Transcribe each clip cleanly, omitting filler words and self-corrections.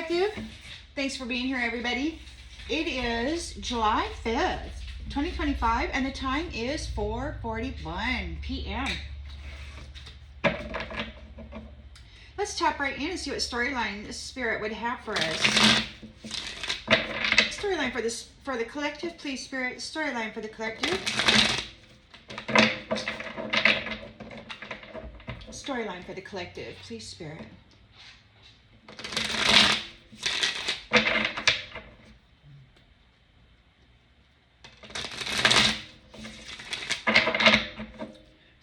Collective. Thanks for being here, everybody. It is July 5th, 2025, and the time is 4:41 p.m. Let's tap right in and see what storyline the Spirit would have for us. Storyline for the collective, please, Spirit. Storyline for the collective. Storyline for the collective, please, Spirit.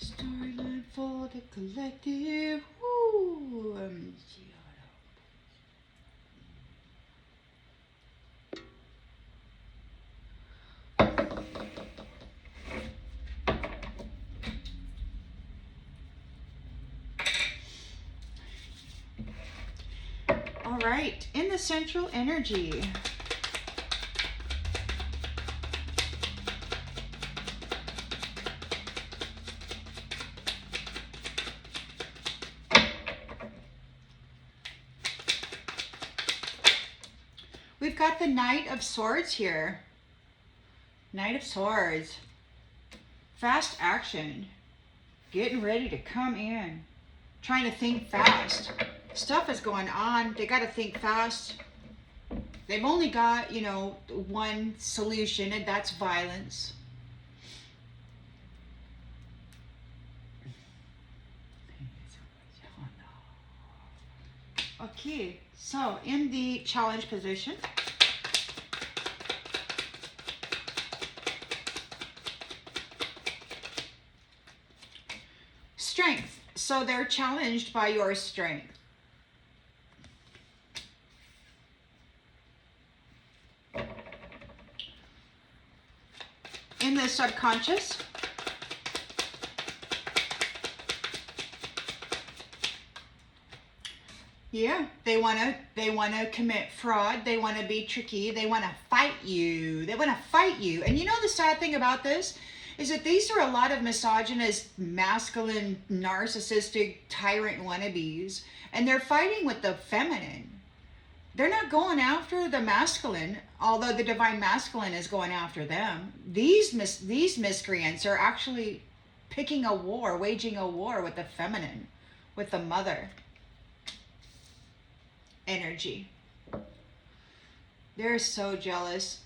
Storyline for the collective. Woo. All right, in the central energy. We've got the Knight of Swords here. Knight of Swords. Fast action. Getting ready to come in. Trying to think fast. Stuff is going on. They got to think fast. They've only got, one solution, and that's violence. Okay, so in the challenge position, strength. So they're challenged by your strength. In the subconscious, yeah, they want to commit fraud. They want to be tricky. They want to fight you. And you know the sad thing about this is that these are a lot of misogynist, masculine, narcissistic, tyrant wannabes, and they're fighting with the feminine. They're not going after the masculine, although the divine masculine is going after them. These miscreants are actually waging a war with the feminine, with the mother energy. They're so jealous.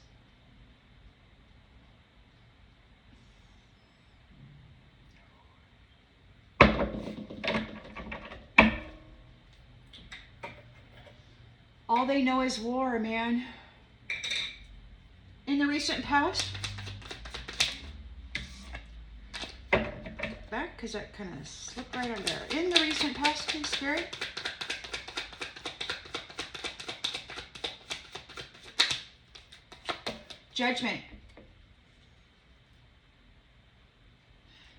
All they know is war, man. In the recent past, back, because that kind of slipped right under there. In the recent past, please, Spirit. Judgment.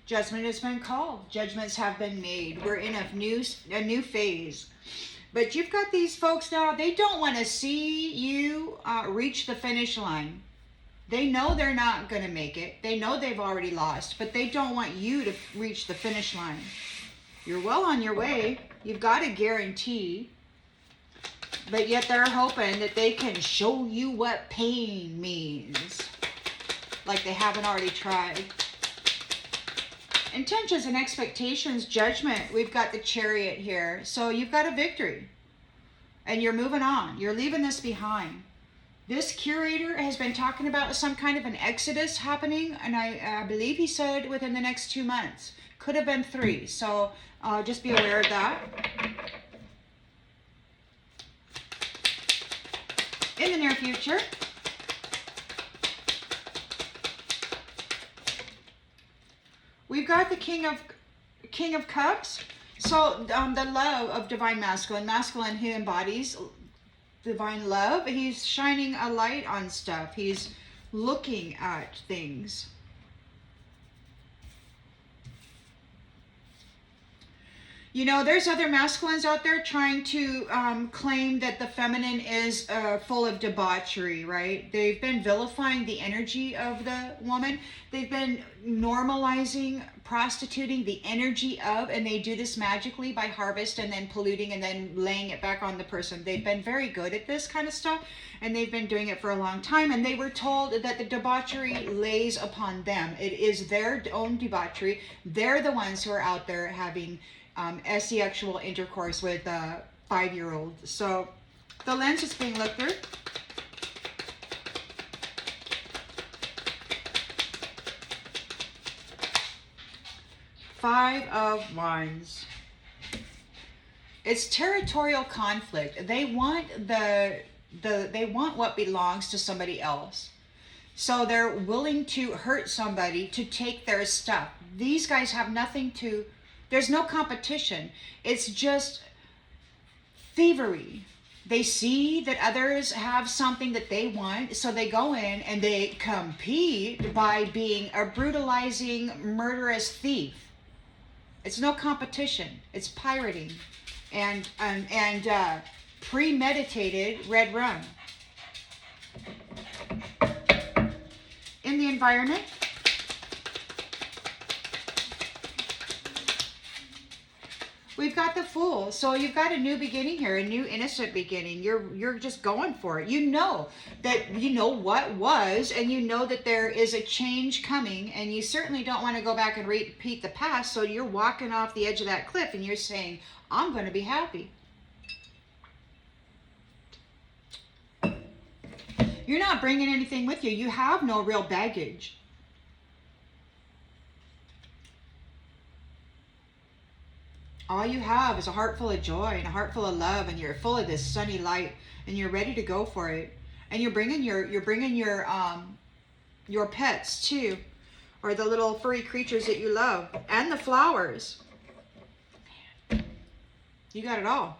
Judgment has been called. Judgments have been made. We're in a new phase. But you've got these folks now, they don't want to see you reach the finish line. They know they're not going to make it. They know they've already lost, but they don't want you to reach the finish line. You're well on your way. You've got a guarantee. But yet they're hoping that they can show you what pain means. Like they haven't already tried. Intentions and expectations, judgment. We've got the Chariot here. So you've got a victory. And you're moving on. You're leaving this behind. This curator has been talking about some kind of an exodus happening. And I believe he said within the next 2 months. Could have been 3. So just be aware of that. In the near future, we've got the King of Cups. So the love of divine masculine who embodies divine love. He's shining a light on stuff. He's looking at things. There's other masculines out there trying to claim that the feminine is full of debauchery, right? They've been vilifying the energy of the woman. They've been normalizing prostituting the energy of, and they do this magically by harvest and then polluting and then laying it back on the person. They've been very good at this kind of stuff, and they've been doing it for a long time, and they were told that the debauchery lays upon them. It is their own debauchery. They're the ones who are out there having sexual intercourse with 5-year-olds. So the lens is being looked through. Five of Wands. It's territorial conflict. They want they want what belongs to somebody else. So they're willing to hurt somebody to take their stuff. These guys have nothing to, there's no competition. It's just thievery. They see that others have something that they want, so they go in and they compete by being a brutalizing, murderous thief. It's no competition. It's pirating and premeditated red rum. In the environment, we've got the Fool. So you've got a new beginning here, a new innocent beginning. You're just going for it. You know that you know what was, and you know that there is a change coming, and you certainly don't want to go back and repeat the past. So you're walking off the edge of that cliff and you're saying, I'm going to be happy. You're not bringing anything with you. You have no real baggage. All you have is a heart full of joy and a heart full of love, and you're full of this sunny light, and you're ready to go for it. And you're bringing your pets too, or the little furry creatures that you love, and the flowers. You got it all.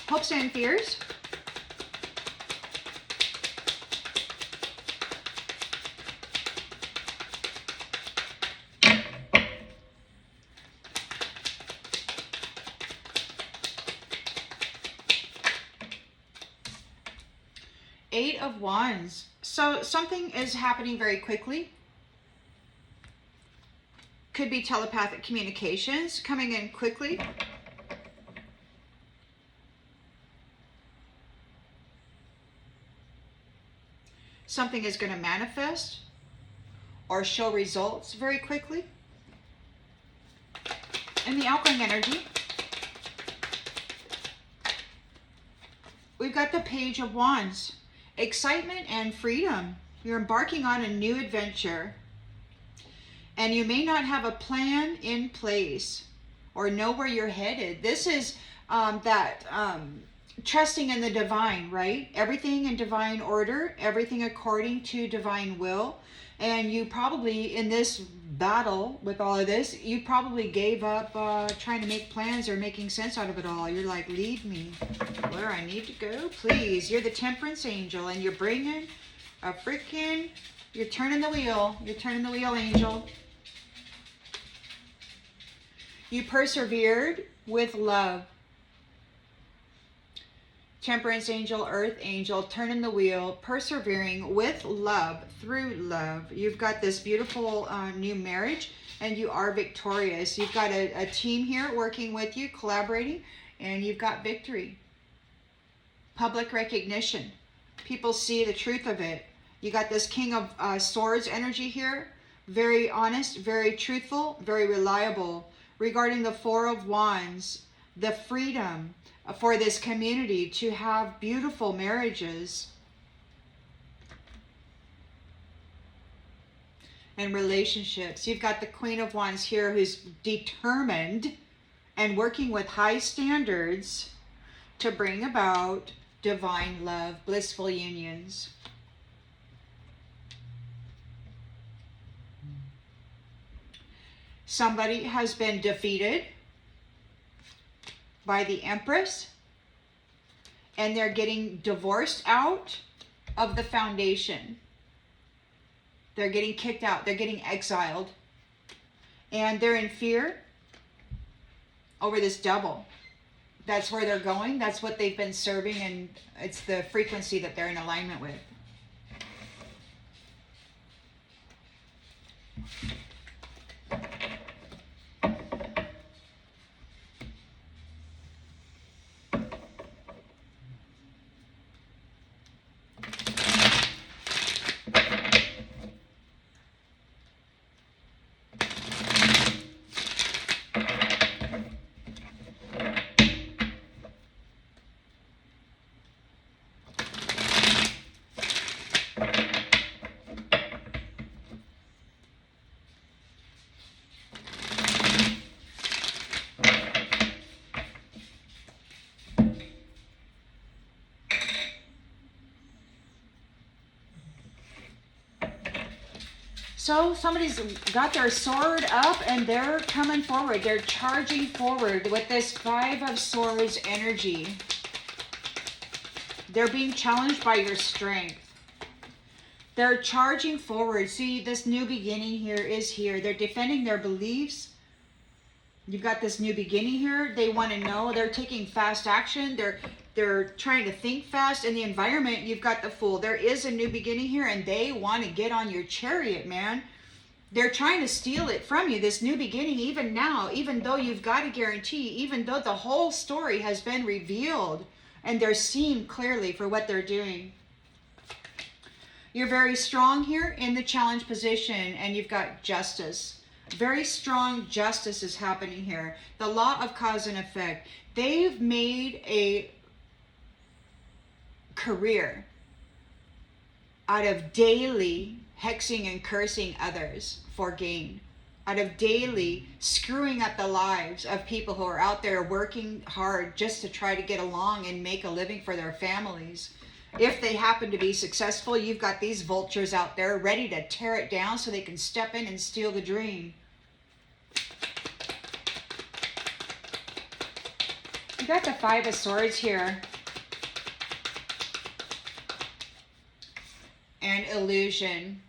Hopes and fears. Eight of Wands. So something is happening very quickly. Could be telepathic communications coming in quickly. Something is going to manifest or show results very quickly. In the outgoing energy, we've got the Page of Wands. Excitement and freedom. You're embarking on a new adventure, and you may not have a plan in place or know where you're headed. This is trusting in the divine, right? Everything in divine order, everything according to divine will. And you probably, in this battle with all of this, you probably gave up trying to make plans or making sense out of it all. You're like, lead me where I need to go, please. You're the temperance angel, and you're bringing a freaking, you're turning the wheel. You're turning the wheel, angel. You persevered with love. Temperance angel, earth angel, turning the wheel, persevering with love, through love. You've got this beautiful new marriage, and you are victorious. You've got a team here working with you, collaborating, and you've got victory. Public recognition. People see the truth of it. You got this King of Swords energy here. Very honest, very truthful, very reliable. Regarding the Four of Wands, the freedom for this community to have beautiful marriages and relationships. You've got the Queen of Wands here, who's determined and working with high standards to bring about divine love, blissful unions. Somebody has been defeated by the Empress, and they're getting divorced out of the foundation. They're getting kicked out. They're getting exiled. And they're in fear over this double. That's where they're going. That's what they've been serving, and it's the frequency that they're in alignment with. So somebody's got their sword up and they're coming forward. They're charging forward with this Five of Swords energy. They're being challenged by your strength. They're charging forward. See, this new beginning here is here. They're defending their beliefs. You've got this new beginning here. They want to know. They're taking fast action. They're trying to think fast. In the environment, you've got the Fool. There is a new beginning here, and they want to get on your chariot, man. They're trying to steal it from you, this new beginning, even now, even though you've got a guarantee, even though the whole story has been revealed, and they're seen clearly for what they're doing. You're very strong here in the challenge position, and you've got justice. Very strong justice is happening here. The law of cause and effect. They've made a career out of daily hexing and cursing others for gain. Out of daily screwing up the lives of people who are out there working hard just to try to get along and make a living for their families. If they happen to be successful, you've got these vultures out there ready to tear it down so they can step in and steal the dream. You got the Five of Swords here. And illusion.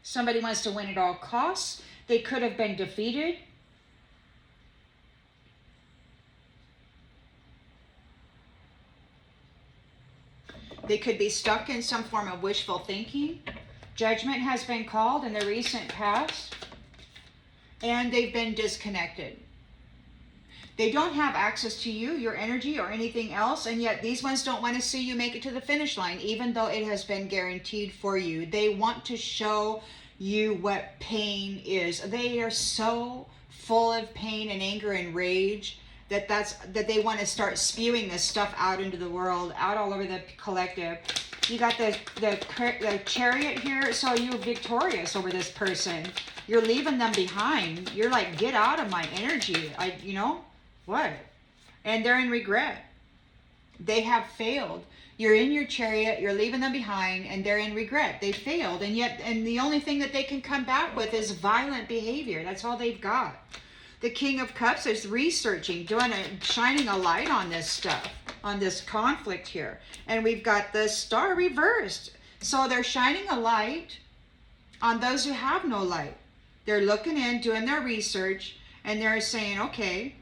Somebody wants to win at all costs. They could have been defeated. They could be stuck in some form of wishful thinking. Judgment has been called in the recent past. And they've been disconnected. They don't have access to you, your energy, or anything else. And yet these ones don't want to see you make it to the finish line, even though it has been guaranteed for you. They want to show you what pain is. They are so full of pain and anger and rage that they want to start spewing this stuff out into the world, out all over the collective. You got the chariot here, so you're victorious over this person. You're leaving them behind. You're like, get out of my energy. What? And they're in regret. They have failed. You're in your chariot, you're leaving them behind, and they're in regret. They failed, and the only thing that they can come back with is violent behavior. That's all they've got. The King of Cups is researching, shining a light on this stuff, on this conflict here. And we've got the Star reversed. So they're shining a light on those who have no light. They're looking in, doing their research, and they're saying, okay,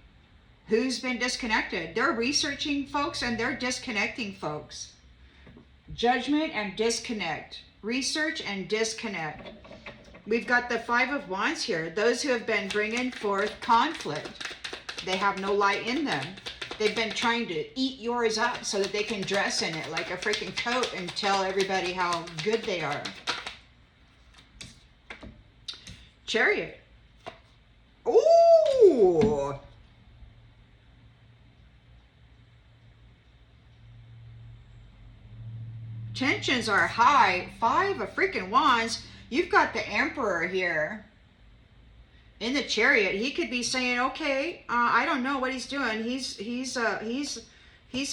who's been disconnected? They're researching folks and they're disconnecting folks. Judgment and disconnect. Research and disconnect. We've got the Five of Wands here. Those who have been bringing forth conflict. They have no light in them. They've been trying to eat yours up so that they can dress in it like a freaking coat and tell everybody how good they are. Chariot. Ooh! Tensions are high. Five of freaking Wands. You've got the Emperor here in the chariot. He could be saying, okay, I don't know what he's doing. He's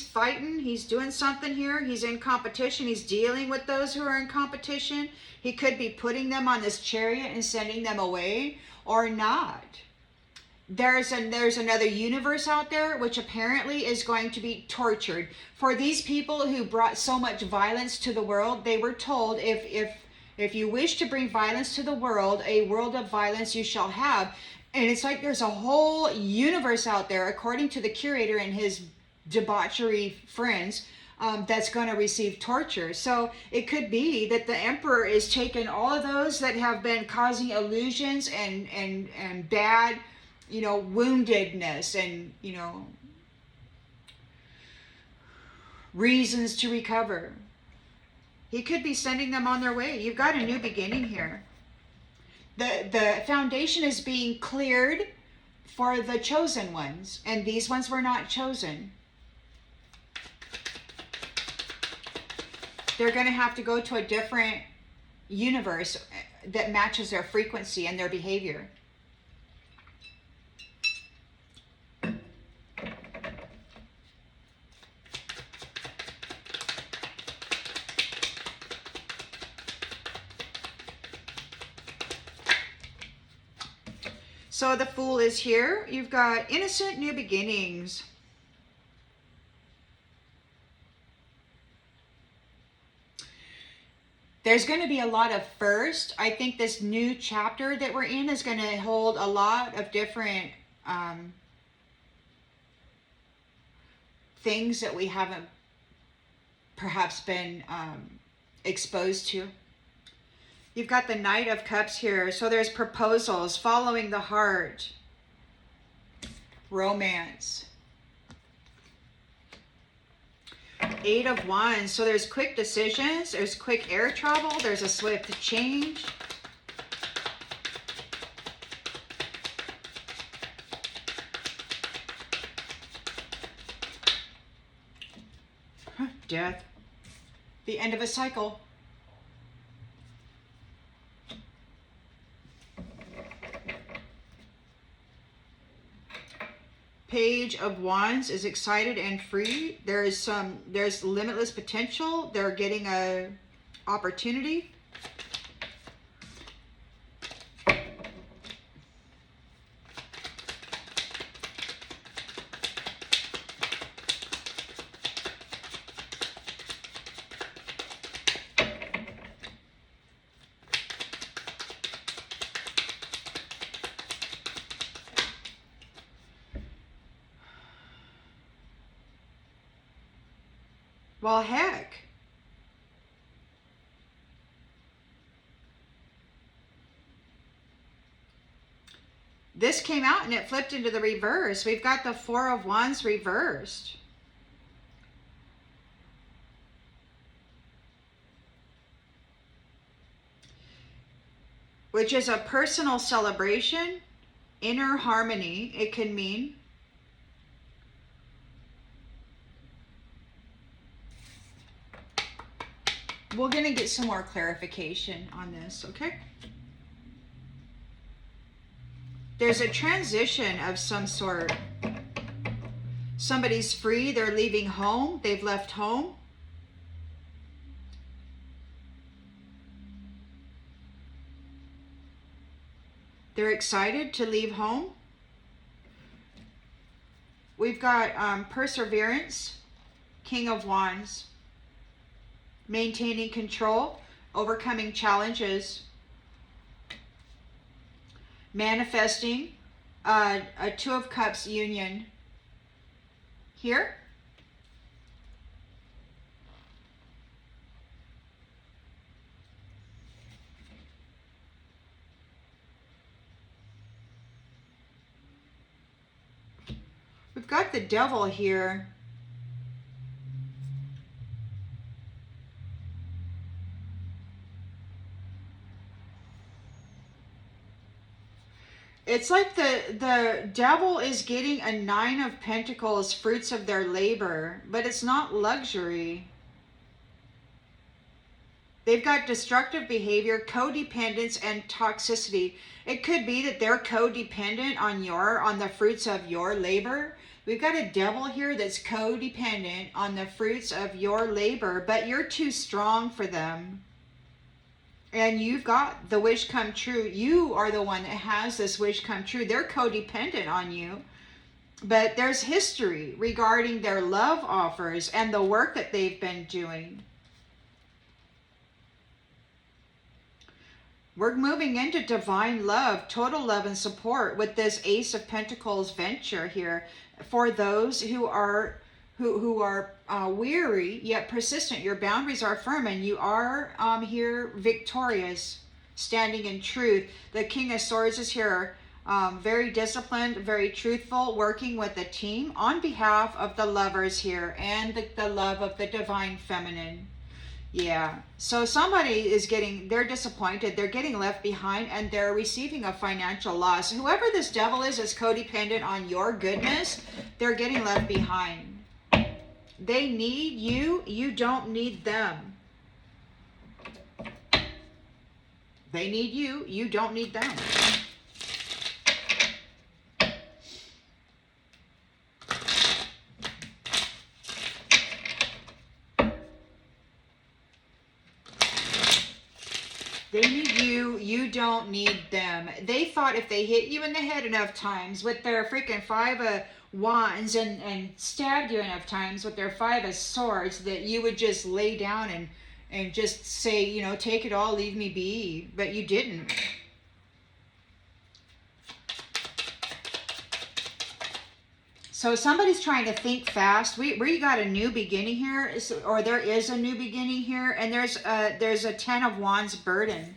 fighting. He's doing something here. He's in competition. He's dealing with those who are in competition. He could be putting them on this chariot and sending them away, or not. There's another universe out there which apparently is going to be tortured. For these people who brought so much violence to the world, they were told, if you wish to bring violence to the world, a world of violence you shall have. And it's like there's a whole universe out there, according to the curator and his debauchery friends, that's going to receive torture. So it could be that the Emperor is taking all of those that have been causing illusions and bad, woundedness and, reasons to recover. He could be sending them on their way. You've got a new beginning here. The foundation is being cleared for the chosen ones, and these ones were not chosen. They're going to have to go to a different universe that matches their frequency and their behavior. So the Fool is here. You've got innocent new beginnings. There's going to be a lot of first. I think this new chapter that we're in is going to hold a lot of different things that we haven't perhaps been exposed to. You've got the Knight of Cups here. So there's proposals, following the heart, romance. Eight of Wands. So there's quick decisions. There's quick air travel. There's a swift change. Death. The end of a cycle. Page of Wands is excited and free. There's limitless potential. They're getting a opportunity. Well, heck. This came out and it flipped into the reverse. We've got the Four of Wands reversed. Which is a personal celebration, inner harmony, it can mean. We're going to get some more clarification on this, okay? There's a transition of some sort. Somebody's free, they're leaving home, they've left home. They're excited to leave home. We've got perseverance, King of Wands. Maintaining control, overcoming challenges, manifesting a Two of Cups union here. We've got the Devil here. It's like the Devil is getting a Nine of Pentacles, fruits of their labor, but it's not luxury. They've got destructive behavior, codependence, and toxicity. It could be that they're codependent on the fruits of your labor. We've got a Devil here that's codependent on the fruits of your labor, but you're too strong for them. And you've got the wish come true. You are the one that has this wish come true. They're codependent on you. But there's history regarding their love offers and the work that they've been doing. We're moving into divine love, total love and support with this Ace of Pentacles venture here for those who are weary yet persistent. Your boundaries are firm and you are here victorious, standing in truth. The King of Swords is here, very disciplined, very truthful, working with a team on behalf of the lovers here and the love of the divine feminine. Yeah, so somebody is they're disappointed, they're getting left behind, and they're receiving a financial loss. Whoever this Devil is codependent on your goodness, they're getting left behind. They need you, you don't need them. They need you, you don't need them. They need you, You don't need them. They thought if they hit you in the head enough times with their freaking 5 of wands and stabbed you enough times with their 5 of swords that you would just lay down and just say, you know, take it all, leave me be. But you didn't. So somebody's trying to think fast. We got a new beginning here, or there is a new beginning here, and there's a 10 of Wands burden.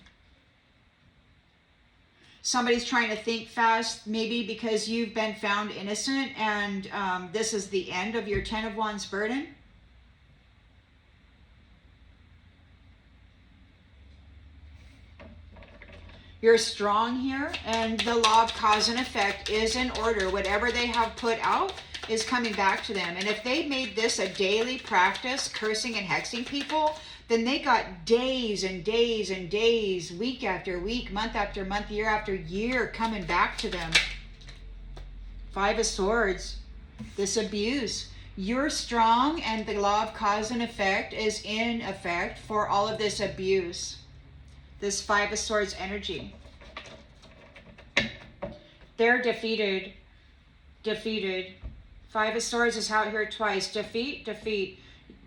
Somebody's trying to think fast, maybe because you've been found innocent, and this is the end of your 10 of Wands burden. You're strong here, and the law of cause and effect is in order. Whatever they have put out is coming back to them. And if they made this a daily practice, cursing and hexing people, then they got days and days and days, week after week, month after month, year after year coming back to them. 5 of Swords, this abuse. You're strong, and the law of cause and effect is in effect for all of this abuse. This 5 of Swords energy. They're defeated. Defeated. 5 of Swords is out here twice. Defeat, defeat.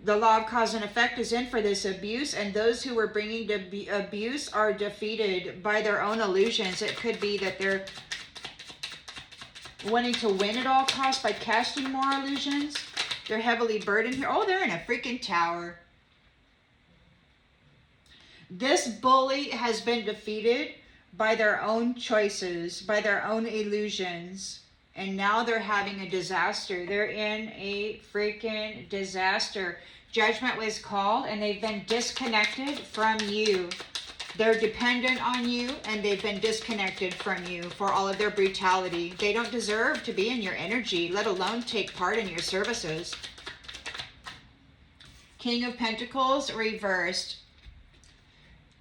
The law of cause and effect is in for this abuse, and those who were bringing the abuse are defeated by their own illusions. It could be that they're wanting to win at all costs by casting more illusions. They're heavily burdened here. Oh, they're in a freaking tower. This bully has been defeated by their own choices, by their own illusions. And now they're having a disaster. They're in a freaking disaster. Judgment was called, and they've been disconnected from you. They're dependent on you, and they've been disconnected from you for all of their brutality. They don't deserve to be in your energy, let alone take part in your services. King of Pentacles reversed.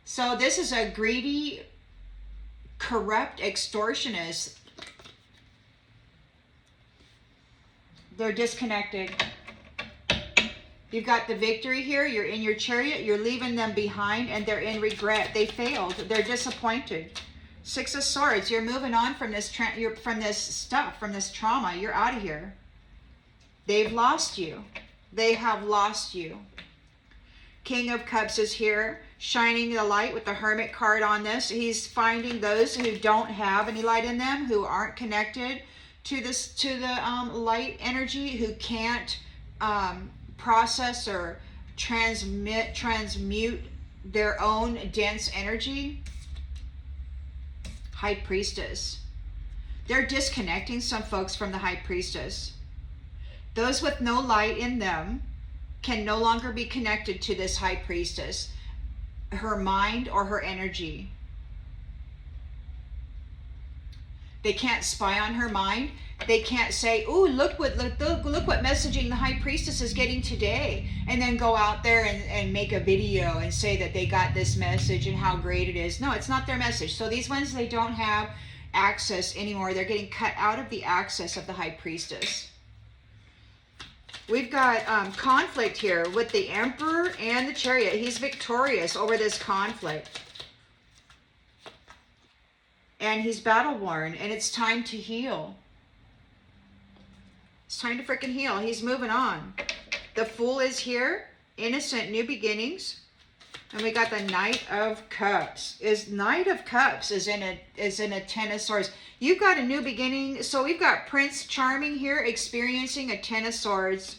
So this is a greedy, corrupt extortionist. They're disconnected. You've got the victory here. You're in your chariot. You're leaving them behind, and they're in regret. They failed. They're disappointed. 6 of Swords. You're moving on from this from this stuff, from this trauma. You're out of here. They've lost you. They have lost you. King of Cups is here, shining the light with the Hermit card on this. He's finding those who don't have any light in them, who aren't connected to the light energy, who can't process or transmute their own dense energy. High Priestess. They're disconnecting some folks from the High Priestess. Those with no light in them can no longer be connected to this High Priestess, her mind or her energy. They can't spy on her mind. They can't say, "Ooh, look what messaging the High Priestess is getting today," and then go out there and make a video and say that they got this message and how great it is. No, it's not their message. So these ones, they don't have access anymore. They're getting cut out of the access of the High Priestess. We've got conflict here with the Emperor and the Chariot. He's victorious over this conflict. And he's battle worn, and it's time to heal. It's time to freaking heal. He's moving on. The Fool is here. Innocent new beginnings. And we got the Knight of Cups. Knight of Cups is in a 10 of Swords. You've got a new beginning. So we've got Prince Charming here experiencing a 10 of Swords.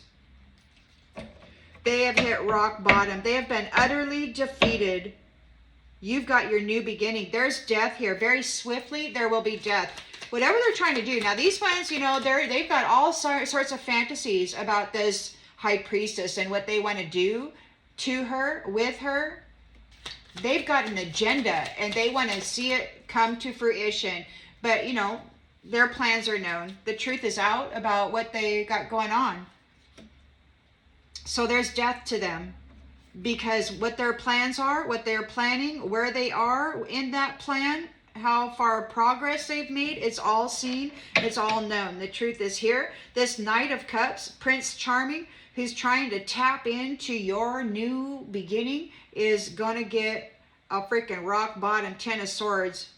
They have hit rock bottom. They have been utterly defeated. You've got your new beginning. There's death here. Very swiftly, there will be death. Whatever they're trying to do. Now, these ones, you know, they've got all sorts of fantasies about this High Priestess and what they want to do to her, with her. They've got an agenda, and they want to see it come to fruition. But, you know, their plans are known. The truth is out about what they got going on. So there's death to them. Because what their plans are, what they're planning, where they are in that plan, how far progress they've made, it's all seen, it's all known. The truth is here. This Knight of Cups, Prince Charming, who's trying to tap into your new beginning, is going to get a freaking rock bottom 10 of swords,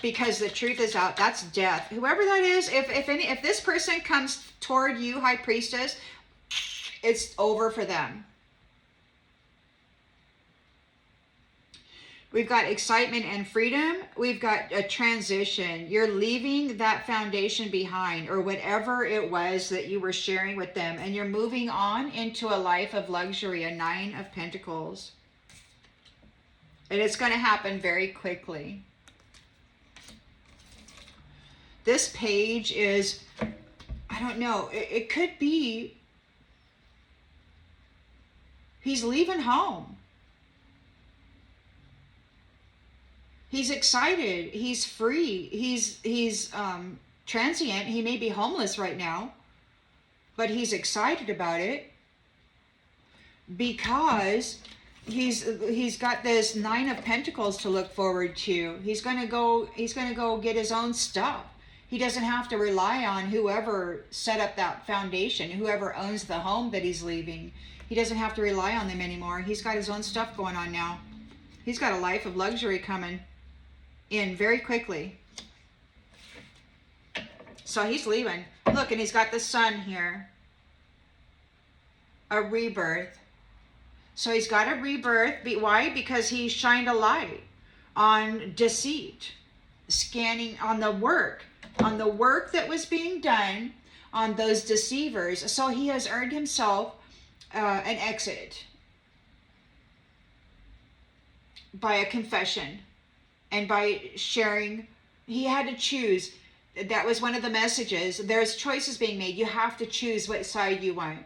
because the truth is out. That's death. Whoever that is, if this person comes toward you, High Priestess, it's over for them. We've got excitement and freedom. We've got a transition. You're leaving that foundation behind, or whatever it was that you were sharing with them, and you're moving on into a life of luxury, a 9 of Pentacles. And it's going to happen very quickly. This page is, I don't know, it could be he's leaving home. He's excited. He's free. He's transient. He may be homeless right now, but he's excited about it because he's got this 9 of Pentacles to look forward to. He's gonna go get his own stuff. He doesn't have to rely on whoever set up that foundation, whoever owns the home that he's leaving. He doesn't have to rely on them anymore. He's got his own stuff going on now. He's got a life of luxury coming in very quickly. So he's leaving. Look, and he's got the sun here. A rebirth. So he's got a rebirth. Why? Because he shined a light on deceit, scanning on the work that was being done on those deceivers. So he has earned himself an exit by a confession and by sharing. He had to choose. That was one of the messages. There's choices being made. You have to choose what side you want.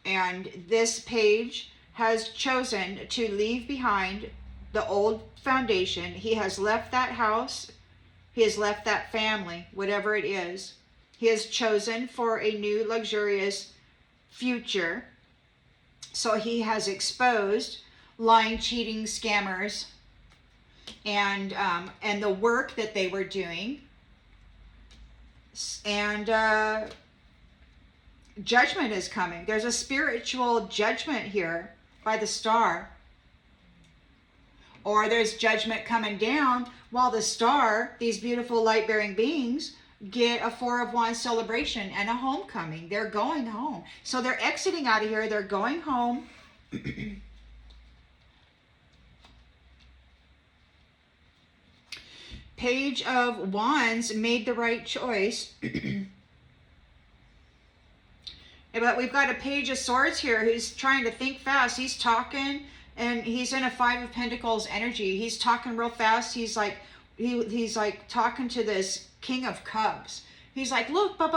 And this page has chosen to leave behind the old foundation. He has left that house. He has left that family, whatever it is. He has chosen for a new luxurious future. So he has exposed lying, cheating, scammers, and the work that they were doing. And judgment is coming. There's a spiritual judgment here by the star. Or there's judgment coming down while the star, these beautiful light-bearing beings, get a 4 of Wands celebration and a homecoming. They're going home. So they're exiting out of here. They're going home. Page of Wands made the right choice. But we've got a Page of Swords here who's trying to think fast. He's talking, and he's in a 5 of Pentacles energy. He's talking real fast. He's like talking to this King of Cups. He's like, look, but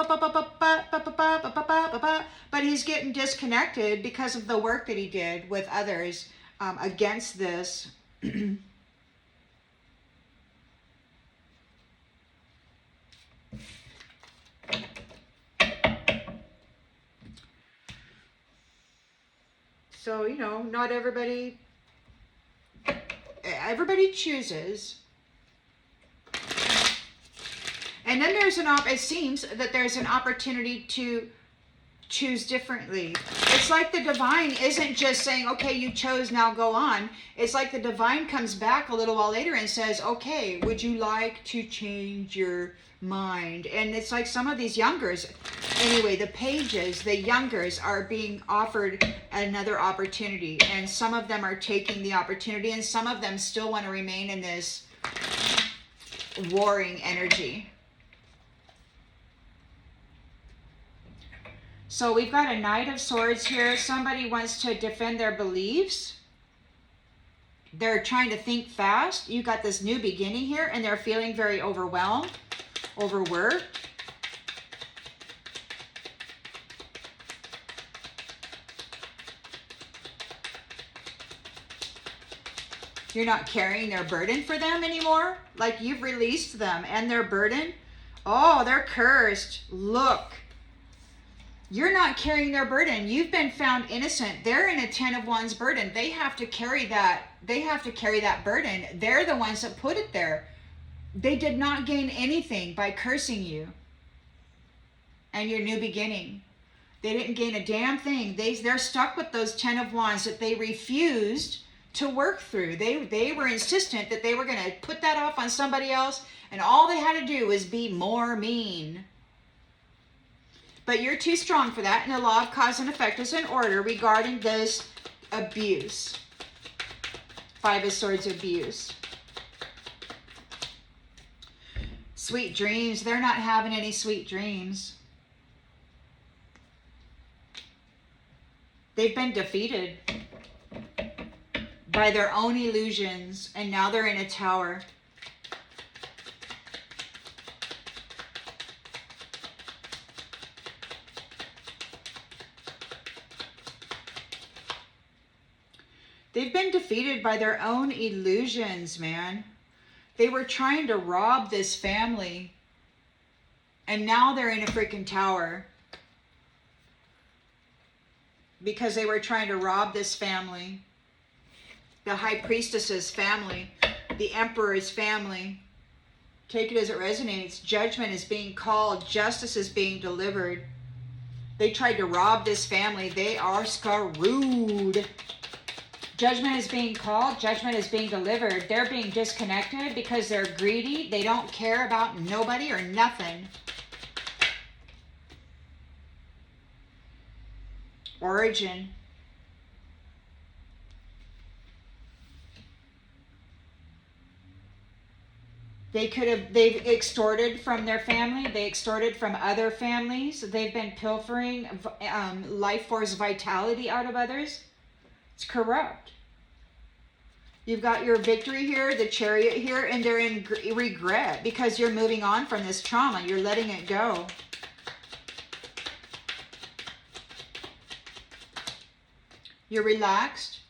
he's getting disconnected because of the work that he did with others against this. So, you know, not everybody chooses. And then there's it seems that there's an opportunity to choose differently. It's like the divine isn't just saying, okay, you chose, now go on. It's like the divine comes back a little while later and says, okay, would you like to change your mind? And it's like some of these youngers, anyway, the pages, the youngers are being offered another opportunity. And some of them are taking the opportunity, and some of them still want to remain in this warring energy. So we've got a Knight of Swords here. Somebody wants to defend their beliefs. They're trying to think fast. You've got this new beginning here, and they're feeling very overwhelmed, overworked. You're not carrying their burden for them anymore. Like you've released them and their burden. Oh, they're cursed. Look. You're not carrying their burden. You've been found innocent. They're in a 10 of Wands burden. They have to carry that. They have to carry that burden. They're the ones that put it there. They did not gain anything by cursing you and your new beginning. They didn't gain a damn thing. They're stuck with those 10 of Wands that they refused to work through. They were insistent that they were going to put that off on somebody else, and all they had to do was be more mean. But you're too strong for that, and the law of cause and effect is in order regarding this abuse. Five of Swords abuse. Sweet dreams. They're not having any sweet dreams. They've been defeated by their own illusions, and now they're in a tower. They've been defeated by their own illusions, man. They were trying to rob this family, and now they're in a freaking tower because they were trying to rob this family. The High Priestess's family, the Emperor's family. Take it as it resonates. Judgment is being called. Justice is being delivered. They tried to rob this family. They are screwed. Judgment is being called. Judgment is being delivered. They're being disconnected because they're greedy. They don't care about nobody or nothing. Origin. They've extorted from their family. They extorted from other families. They've been pilfering life force vitality out of others. It's corrupt. You've got your victory here, the Chariot here, and they're in regret because you're moving on from this trauma. You're letting it go. You're relaxed.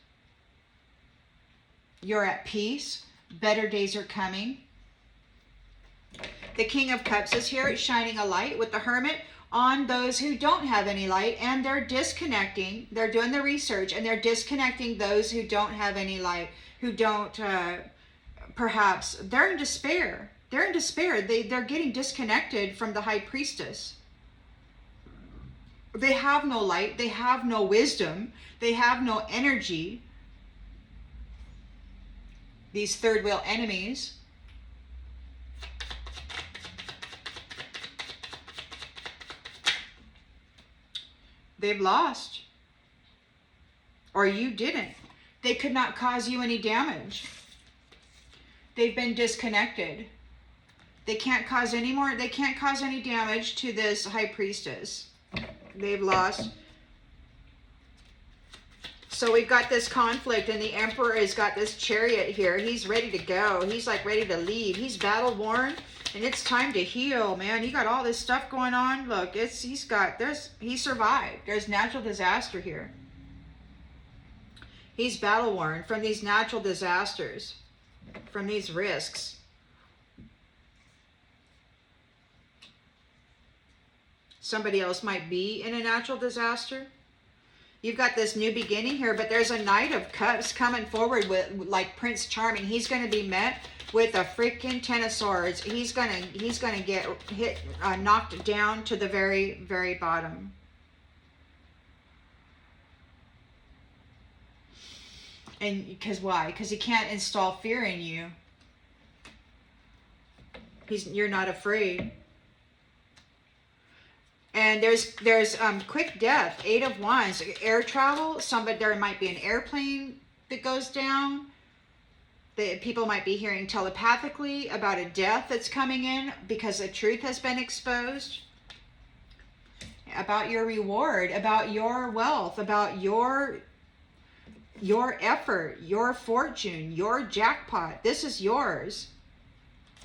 You're at peace. Better days are coming. The King of Cups is here, shining a light with the Hermit on those who don't have any light, and they're disconnecting. They're doing the research, and they're disconnecting those who don't have any light, who don't, perhaps, they're in despair. They're in despair. They're getting disconnected from the High Priestess. They have no light. They have no wisdom. They have no energy. These third wheel enemies. They've lost. Or you didn't. They could not cause you any damage. They've been disconnected. They can't cause any more. They can't cause any damage to this High Priestess. They've lost. So we've got this conflict, and the Emperor has got this Chariot here. He's ready to go. He's like ready to leave. He's battle worn, and it's time to heal, man. He got all this stuff going on. Look, he survived. There's natural disaster here. He's battle worn from these natural disasters, from these risks. Somebody else might be in a natural disaster. You've got this new beginning here, but there's a Knight of Cups coming forward with like Prince Charming. He's going to be met with a freaking Ten of Swords. He's gonna get hit, knocked down to the very, very bottom. And because why? Because he can't install fear in you. You're not afraid. And there's quick death, 8 of Wands, air travel. There might be an airplane that goes down. People might be hearing telepathically about a death that's coming in because the truth has been exposed. About your reward, about your wealth, about your effort, your fortune, your jackpot. This is yours.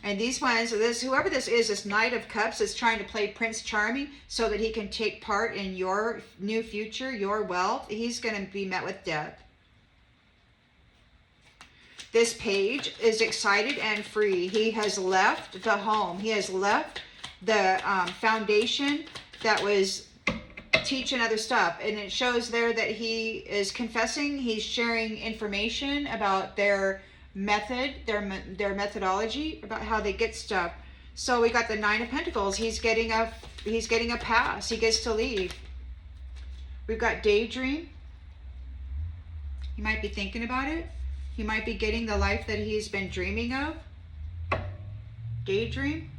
And these ones, whoever this is, this Knight of Cups is trying to play Prince Charming so that he can take part in your new future, your wealth. He's going to be met with death. This Page is excited and free. He has left the home. He has left the foundation that was teaching other stuff. And it shows there that he is confessing. He's sharing information about their method, their methodology, about how they get stuff. So we got the 9 of Pentacles. He's getting a pass. He gets to leave. We've got Daydream. You might be thinking about it. He might be getting the life that he's been dreaming of. Daydream.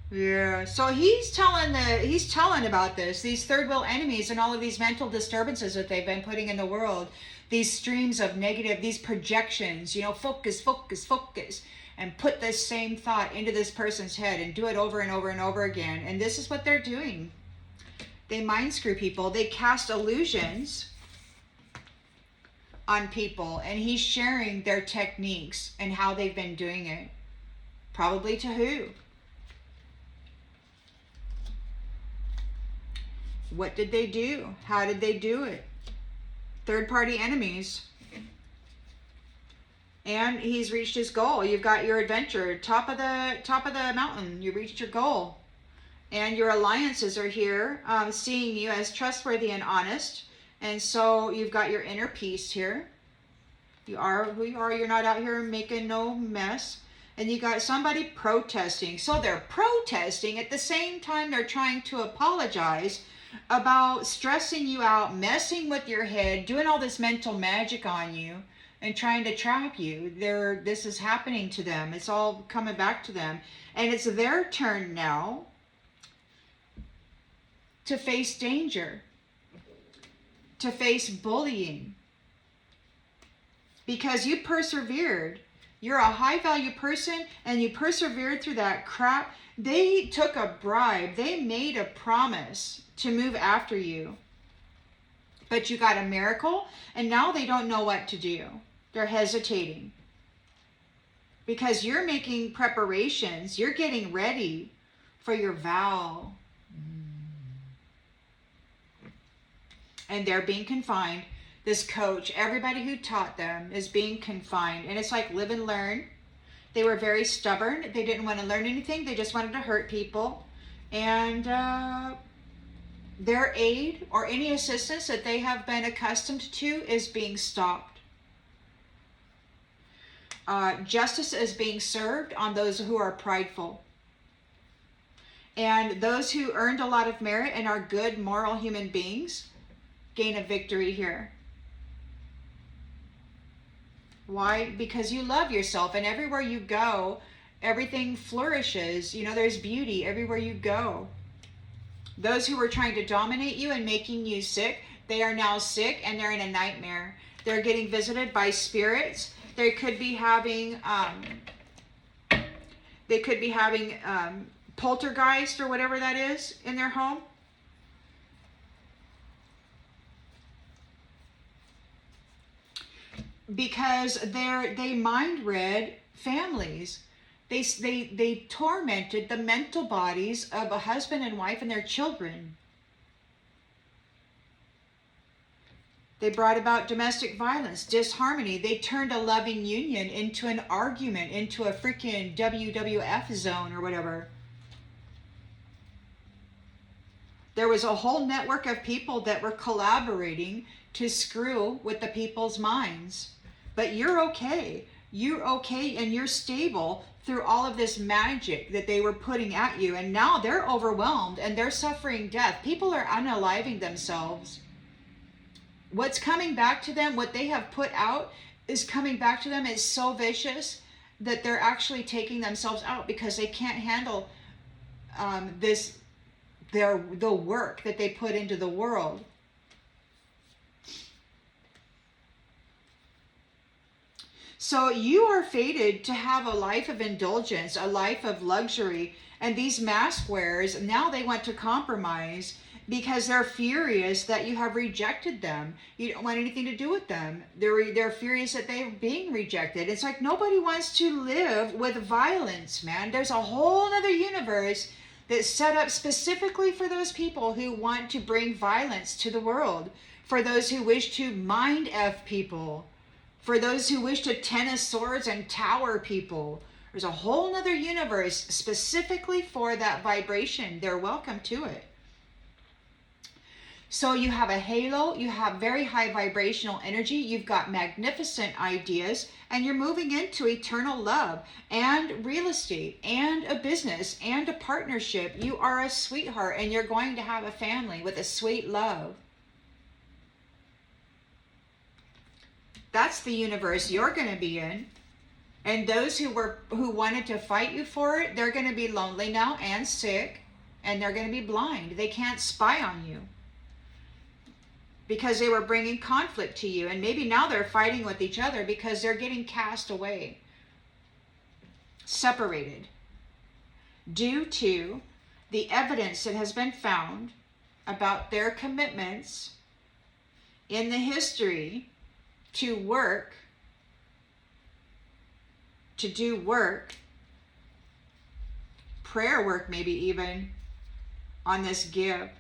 Yeah, so he's telling about this, these third wheel enemies and all of these mental disturbances that they've been putting in the world, these streams of negative, these projections, you know, focus, focus, focus, and put this same thought into this person's head and do it over and over and over again. And this is what they're doing. They mind screw people. They cast illusions on people, and he's sharing their techniques and how they've been doing it. Probably to who? What did they do? How did they do it? Third party enemies. And he's reached his goal. You've got your adventure, top of the mountain. You reached your goal. And your alliances are here, seeing you as trustworthy and honest. And so you've got your inner peace here. You are who you are. You're not out here making no mess. And you got somebody protesting. So they're protesting at the same time they're trying to apologize about stressing you out, messing with your head, doing all this mental magic on you, and trying to trap you. This is happening to them. It's all coming back to them. And it's their turn now to face danger, to face bullying. Because you persevered. You're a high value person and you persevered through that crap. They took a bribe. They made a promise to move after you. But you got a miracle and now they don't know what to do. They're hesitating. Because you're making preparations. You're getting ready for your vow. And they're being confined. This coach, everybody who taught them is being confined. And it's like live and learn. They were very stubborn. They didn't want to learn anything. They just wanted to hurt people. And their aid or any assistance that they have been accustomed to is being stopped. Justice is being served on those who are prideful. And those who earned a lot of merit and are good, moral human beings gain a victory here. Why? Because you love yourself, and everywhere you go, everything flourishes. You know, there's beauty everywhere you go. Those who were trying to dominate you and making you sick, they are now sick and they're in a nightmare. They're getting visited by spirits. They could be having poltergeist or whatever that is in their home. Because they mind read families. They tormented the mental bodies of a husband and wife and their children. They brought about domestic violence, disharmony. They turned a loving union into an argument, into a freaking WWF zone or whatever. There was a whole network of people that were collaborating to screw with the people's minds. But you're okay. You're okay and you're stable through all of this magic that they were putting at you. And now they're overwhelmed and they're suffering death. People are unaliving themselves. What's coming back to them, what they have put out is coming back to them. It's so vicious that they're actually taking themselves out because they can't handle the work that they put into the world. So you are fated to have a life of indulgence, a life of luxury. And these mask wearers, now they want to compromise because they're furious that you have rejected them. You don't want anything to do with them. They're furious that they're being rejected. It's like nobody wants to live with violence, man. There's a whole other universe that's set up specifically for those people who want to bring violence to the world, for those who wish to mind F people, for those who wish to tennis swords and tower people. There's a whole nother universe specifically for that vibration. They're welcome to it. So you have a halo, you have very high vibrational energy, you've got magnificent ideas, and you're moving into eternal love and real estate and a business and a partnership. You are a sweetheart and you're going to have a family with a sweet love. That's the universe you're going to be in. And those who wanted to fight you for it, they're going to be lonely now and sick, and they're going to be blind. They can't spy on you because they were bringing conflict to you. And maybe now they're fighting with each other because they're getting cast away, separated, due to the evidence that has been found about their commitments in the history to work, to do work, prayer work maybe even, on this gift.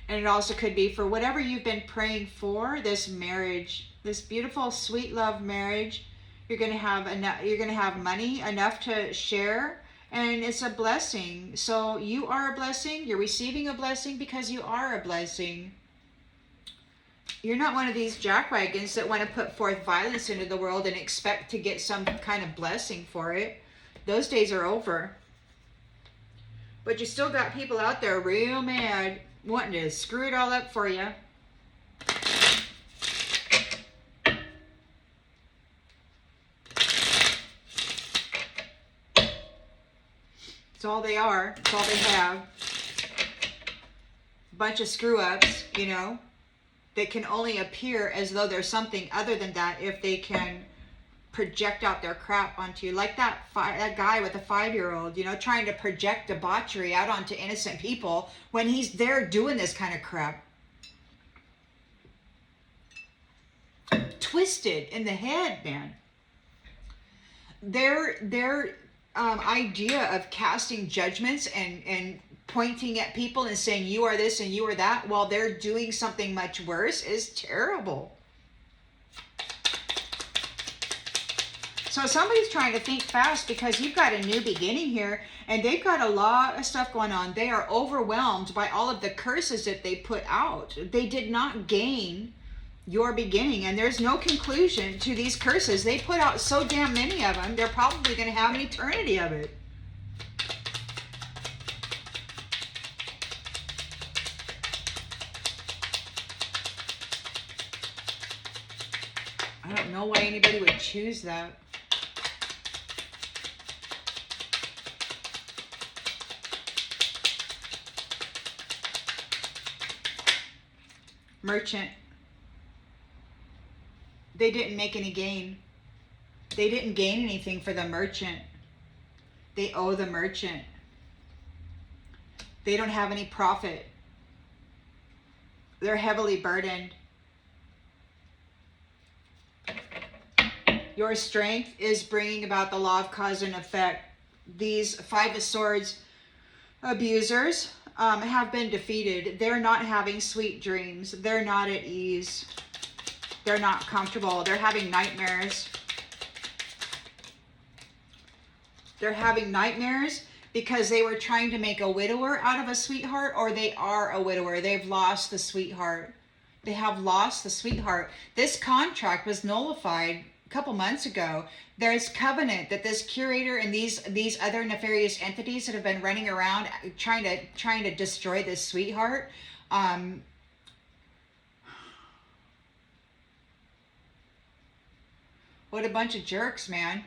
And it also could be for whatever you've been praying for, this marriage, this beautiful, sweet love marriage. You're going to have enough, you're going to have money enough to share, and it's a blessing. So you are a blessing. You're receiving a blessing because you are a blessing. You're not one of these jackwagons that want to put forth violence into the world and expect to get some kind of blessing for it. Those days are over. But you still got people out there real mad, wanting to screw it all up for you. It's all they are. It's all they have. A bunch of screw-ups, you know, that can only appear as though there's something other than that if they can project out their crap onto you. Like that guy with the 5-year-old, you know, trying to project debauchery out onto innocent people when he's there doing this kind of crap. Twisted in the head, man. Their idea of casting judgments and pointing at people and saying you are this and you are that while they're doing something much worse is terrible. So somebody's trying to think fast because you've got a new beginning here, and they've got a lot of stuff going on. They are overwhelmed by all of the curses that they put out. They did not gain your beginning, and there's no conclusion to these curses. They put out so damn many of them, they're probably going to have an eternity of it. I don't know why anybody would choose that. Merchant. They didn't make any gain. They didn't gain anything for the merchant. They owe the merchant. They don't have any profit. They're heavily burdened. Your strength is bringing about the law of cause and effect. These 5 of Swords abusers have been defeated. They're not having sweet dreams. They're not at ease. They're not comfortable. They're having nightmares. They're having nightmares because they were trying to make a widower out of a sweetheart, or they are a widower. They've lost the sweetheart. They have lost the sweetheart. This contract was nullified a couple months ago. There's covenant that this curator and these other nefarious entities that have been running around trying to destroy this sweetheart. What a bunch of jerks, man.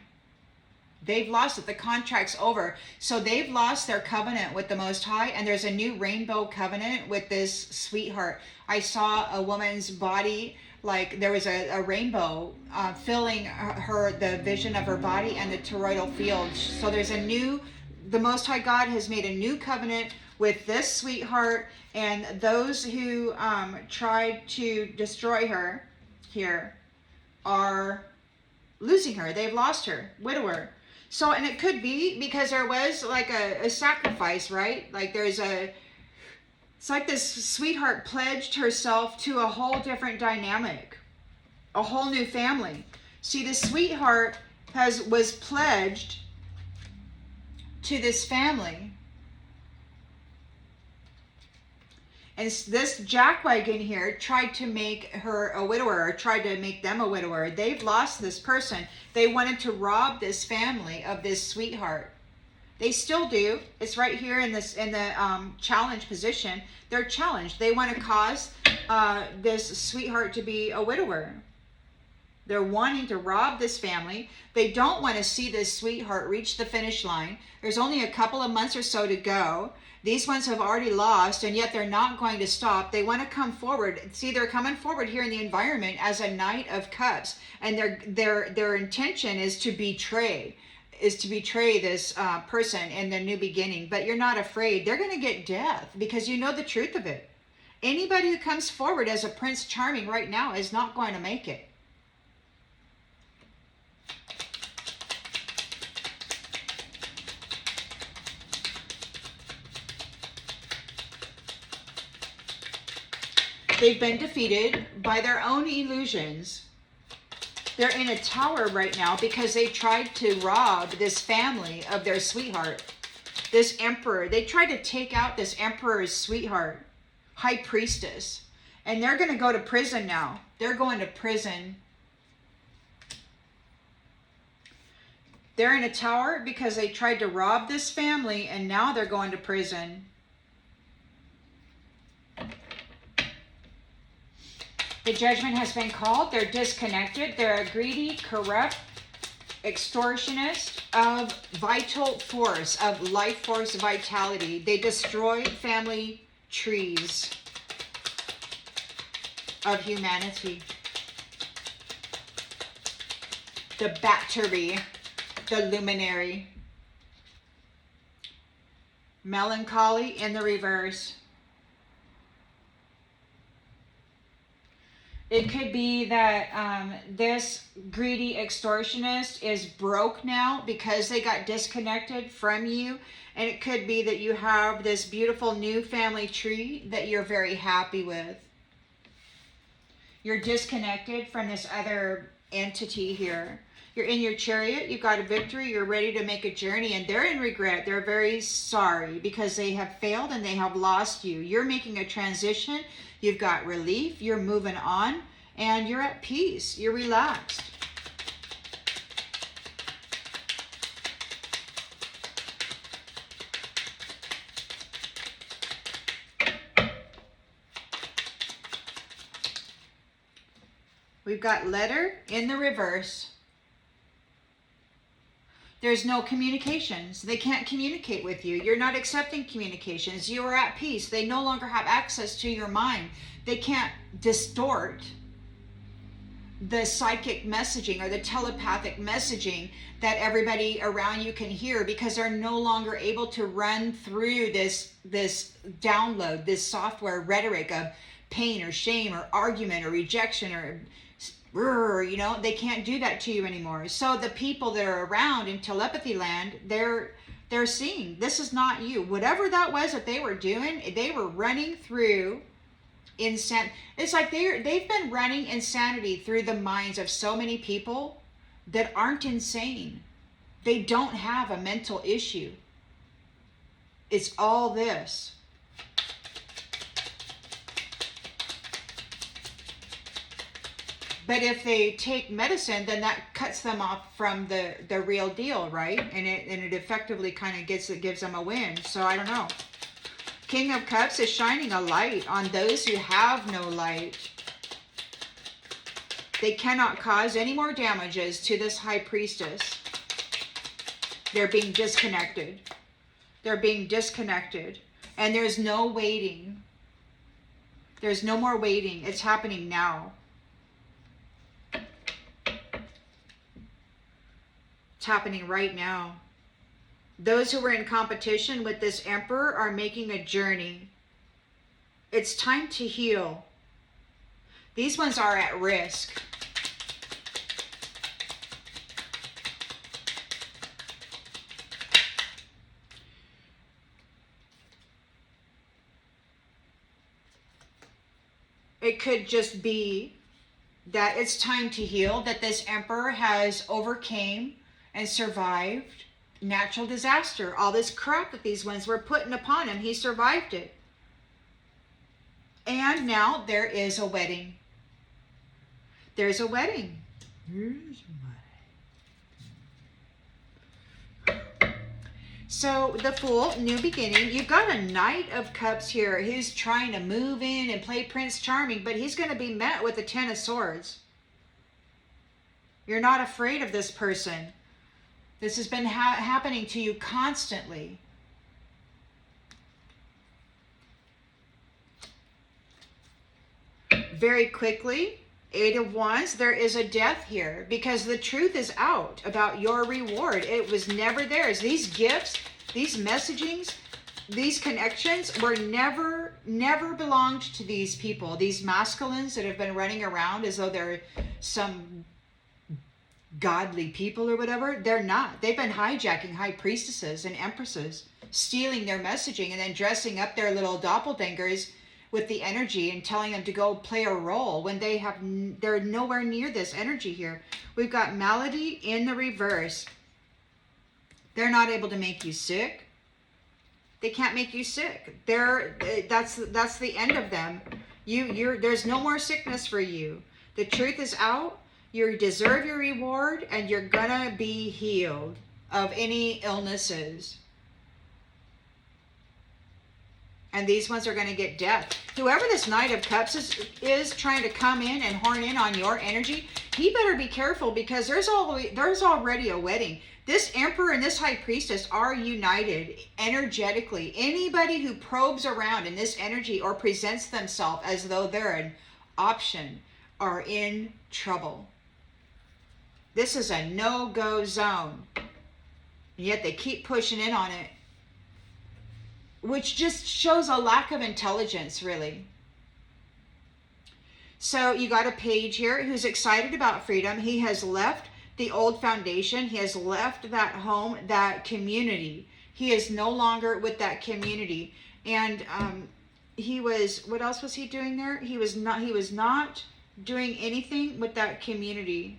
They've lost it. The contract's over. So they've lost their covenant with the Most High, and there's a new rainbow covenant with this sweetheart. I saw a woman's body, like there was a rainbow filling her, the vision of her body and the toroidal field. So there's the Most High God has made a new covenant with this sweetheart, and those who tried to destroy her here are losing her. They've lost her, widower. So, and it could be because there was like a sacrifice, right? Like it's like this sweetheart pledged herself to a whole different dynamic, a whole new family. See, this sweetheart was pledged to this family. And this jackwagon here tried to make her a widower, or tried to make them a widower. They've lost this person. They wanted to rob this family of this sweetheart. They still do. It's right here in this, in the challenge position. They're challenged. They want to cause this sweetheart to be a widower. They're wanting to rob this family. They don't want to see this sweetheart reach the finish line. There's only a couple of months or so to go. These ones have already lost, and yet they're not going to stop. They want to come forward. See, they're coming forward here in the environment as a Knight of Cups, and their intention is to betray this person in the new beginning. But you're not afraid. They're going to get death because you know the truth of it. Anybody who comes forward as a Prince Charming right now is not going to make it. They've been defeated by their own illusions. They're in a tower right now because they tried to rob this family of their sweetheart. This emperor, they tried to take out this emperor's sweetheart, High Priestess. And they're going to go to prison now. They're going to prison. They're in a tower because they tried to rob this family, and now they're going to prison. The judgment has been called. They're disconnected. They're a greedy, corrupt, extortionist of vital force, of life force vitality. They destroy family trees of humanity. The battery, the luminary. Melancholy in the reverse. It could be that this greedy extortionist is broke now because they got disconnected from you. And it could be that you have this beautiful new family tree that you're very happy with. You're disconnected from this other entity here. You're in your chariot, you've got a victory, you're ready to make a journey, and they're in regret. They're very sorry because they have failed and they have lost you. You're making a transition. You've got relief, you're moving on, and you're at peace. You're relaxed. We've got letter in the reverse. There's no communications. They can't communicate with you. You're not accepting communications. You are at peace. They no longer have access to your mind. They can't distort the psychic messaging or the telepathic messaging that everybody around you can hear because they're no longer able to run through this download, this software rhetoric of pain or shame or argument or rejection or you know, they can't do that to you anymore. So the people that are around in telepathy land, they're seeing this is not you. Whatever that was that they were doing, they were running through insanity. It's like they've been running insanity through the minds of so many people that aren't insane. They don't have a mental issue. It's all this. But if they take medicine, then that cuts them off from the real deal, right? And it effectively kind of gives them a win. So I don't know. King of Cups is shining a light on those who have no light. They cannot cause any more damages to this High Priestess. They're being disconnected. They're being disconnected. And there's no waiting. There's no more waiting. It's happening now. Happening right now. Those who were in competition with this emperor are making a journey. It's time to heal. These ones are at risk. It could just be that it's time to heal, that this emperor has overcame and survived natural disaster. All this crap that these ones were putting upon him, he survived it. And now there is a wedding. There's a wedding. So the Fool, new beginning. You've got a Knight of Cups here who's trying to move in and play Prince Charming, but he's going to be met with the Ten of Swords. You're not afraid of this person. This has been happening to you constantly. Very quickly, Eight of Wands, there is a death here because the truth is out about your reward. It was never theirs. These gifts, these messagings, these connections were never belonged to these people. These masculines that have been running around as though they're some godly people or whatever. They're not. They've been hijacking high priestesses and empresses, stealing their messaging and then dressing up their little doppelgangers with the energy and telling them to go play a role when they're nowhere near this energy here. We've got Malady in the reverse. They're not able to make you sick. They can't make you sick. That's the end of them. There's no more sickness for you. The truth is out. You deserve your reward and you're gonna be healed of any illnesses. And these ones are going to get death. Whoever this Knight of Cups is trying to come in and horn in on your energy, he better be careful because there's already a wedding. This Emperor and this High Priestess are united energetically. Anybody who probes around in this energy or presents themselves as though they're an option are in trouble. This is a no-go zone. And yet they keep pushing in on it, which just shows a lack of intelligence, really. So you got a Page here who's excited about freedom. He has left the old foundation. He has left that home, that community. He is no longer with that community. And what else was he doing there? He was not doing anything with that community.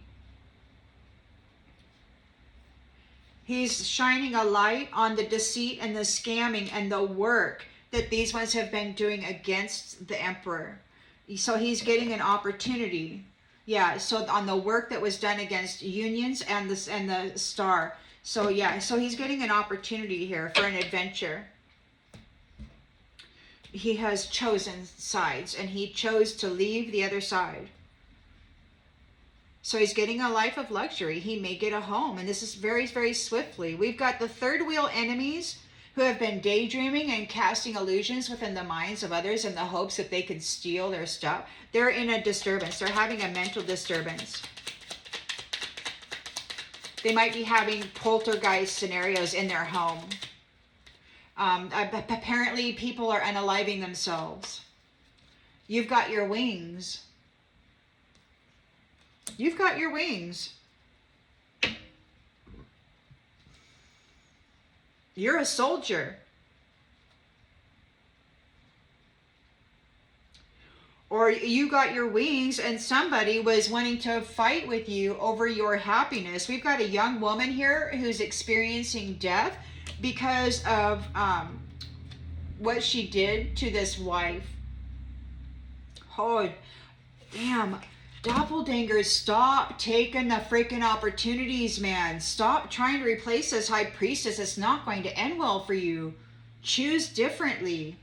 He's shining a light on the deceit and the scamming and the work that these ones have been doing against the Emperor. So he's getting an opportunity. Yeah, so on the work that was done against unions and the Star. So yeah, so he's getting an opportunity here for an adventure. He has chosen sides and he chose to leave the other side. So he's getting a life of luxury. He may get a home, and this is very, very swiftly. We've got the third wheel enemies who have been daydreaming and casting illusions within the minds of others in the hopes that they can steal their stuff. They're in a disturbance. They're having a mental disturbance. They might be having poltergeist scenarios in their home. Apparently, people are unaliving themselves. You've got your wings. You've got your wings. You're a soldier. Or you got your wings and somebody was wanting to fight with you over your happiness. We've got a young woman here who's experiencing death because of what she did to this wife. Oh, damn. Doppelgangers, stop taking the freaking opportunities, man. Stop trying to replace this High Priestess. It's not going to end well for you. Choose differently.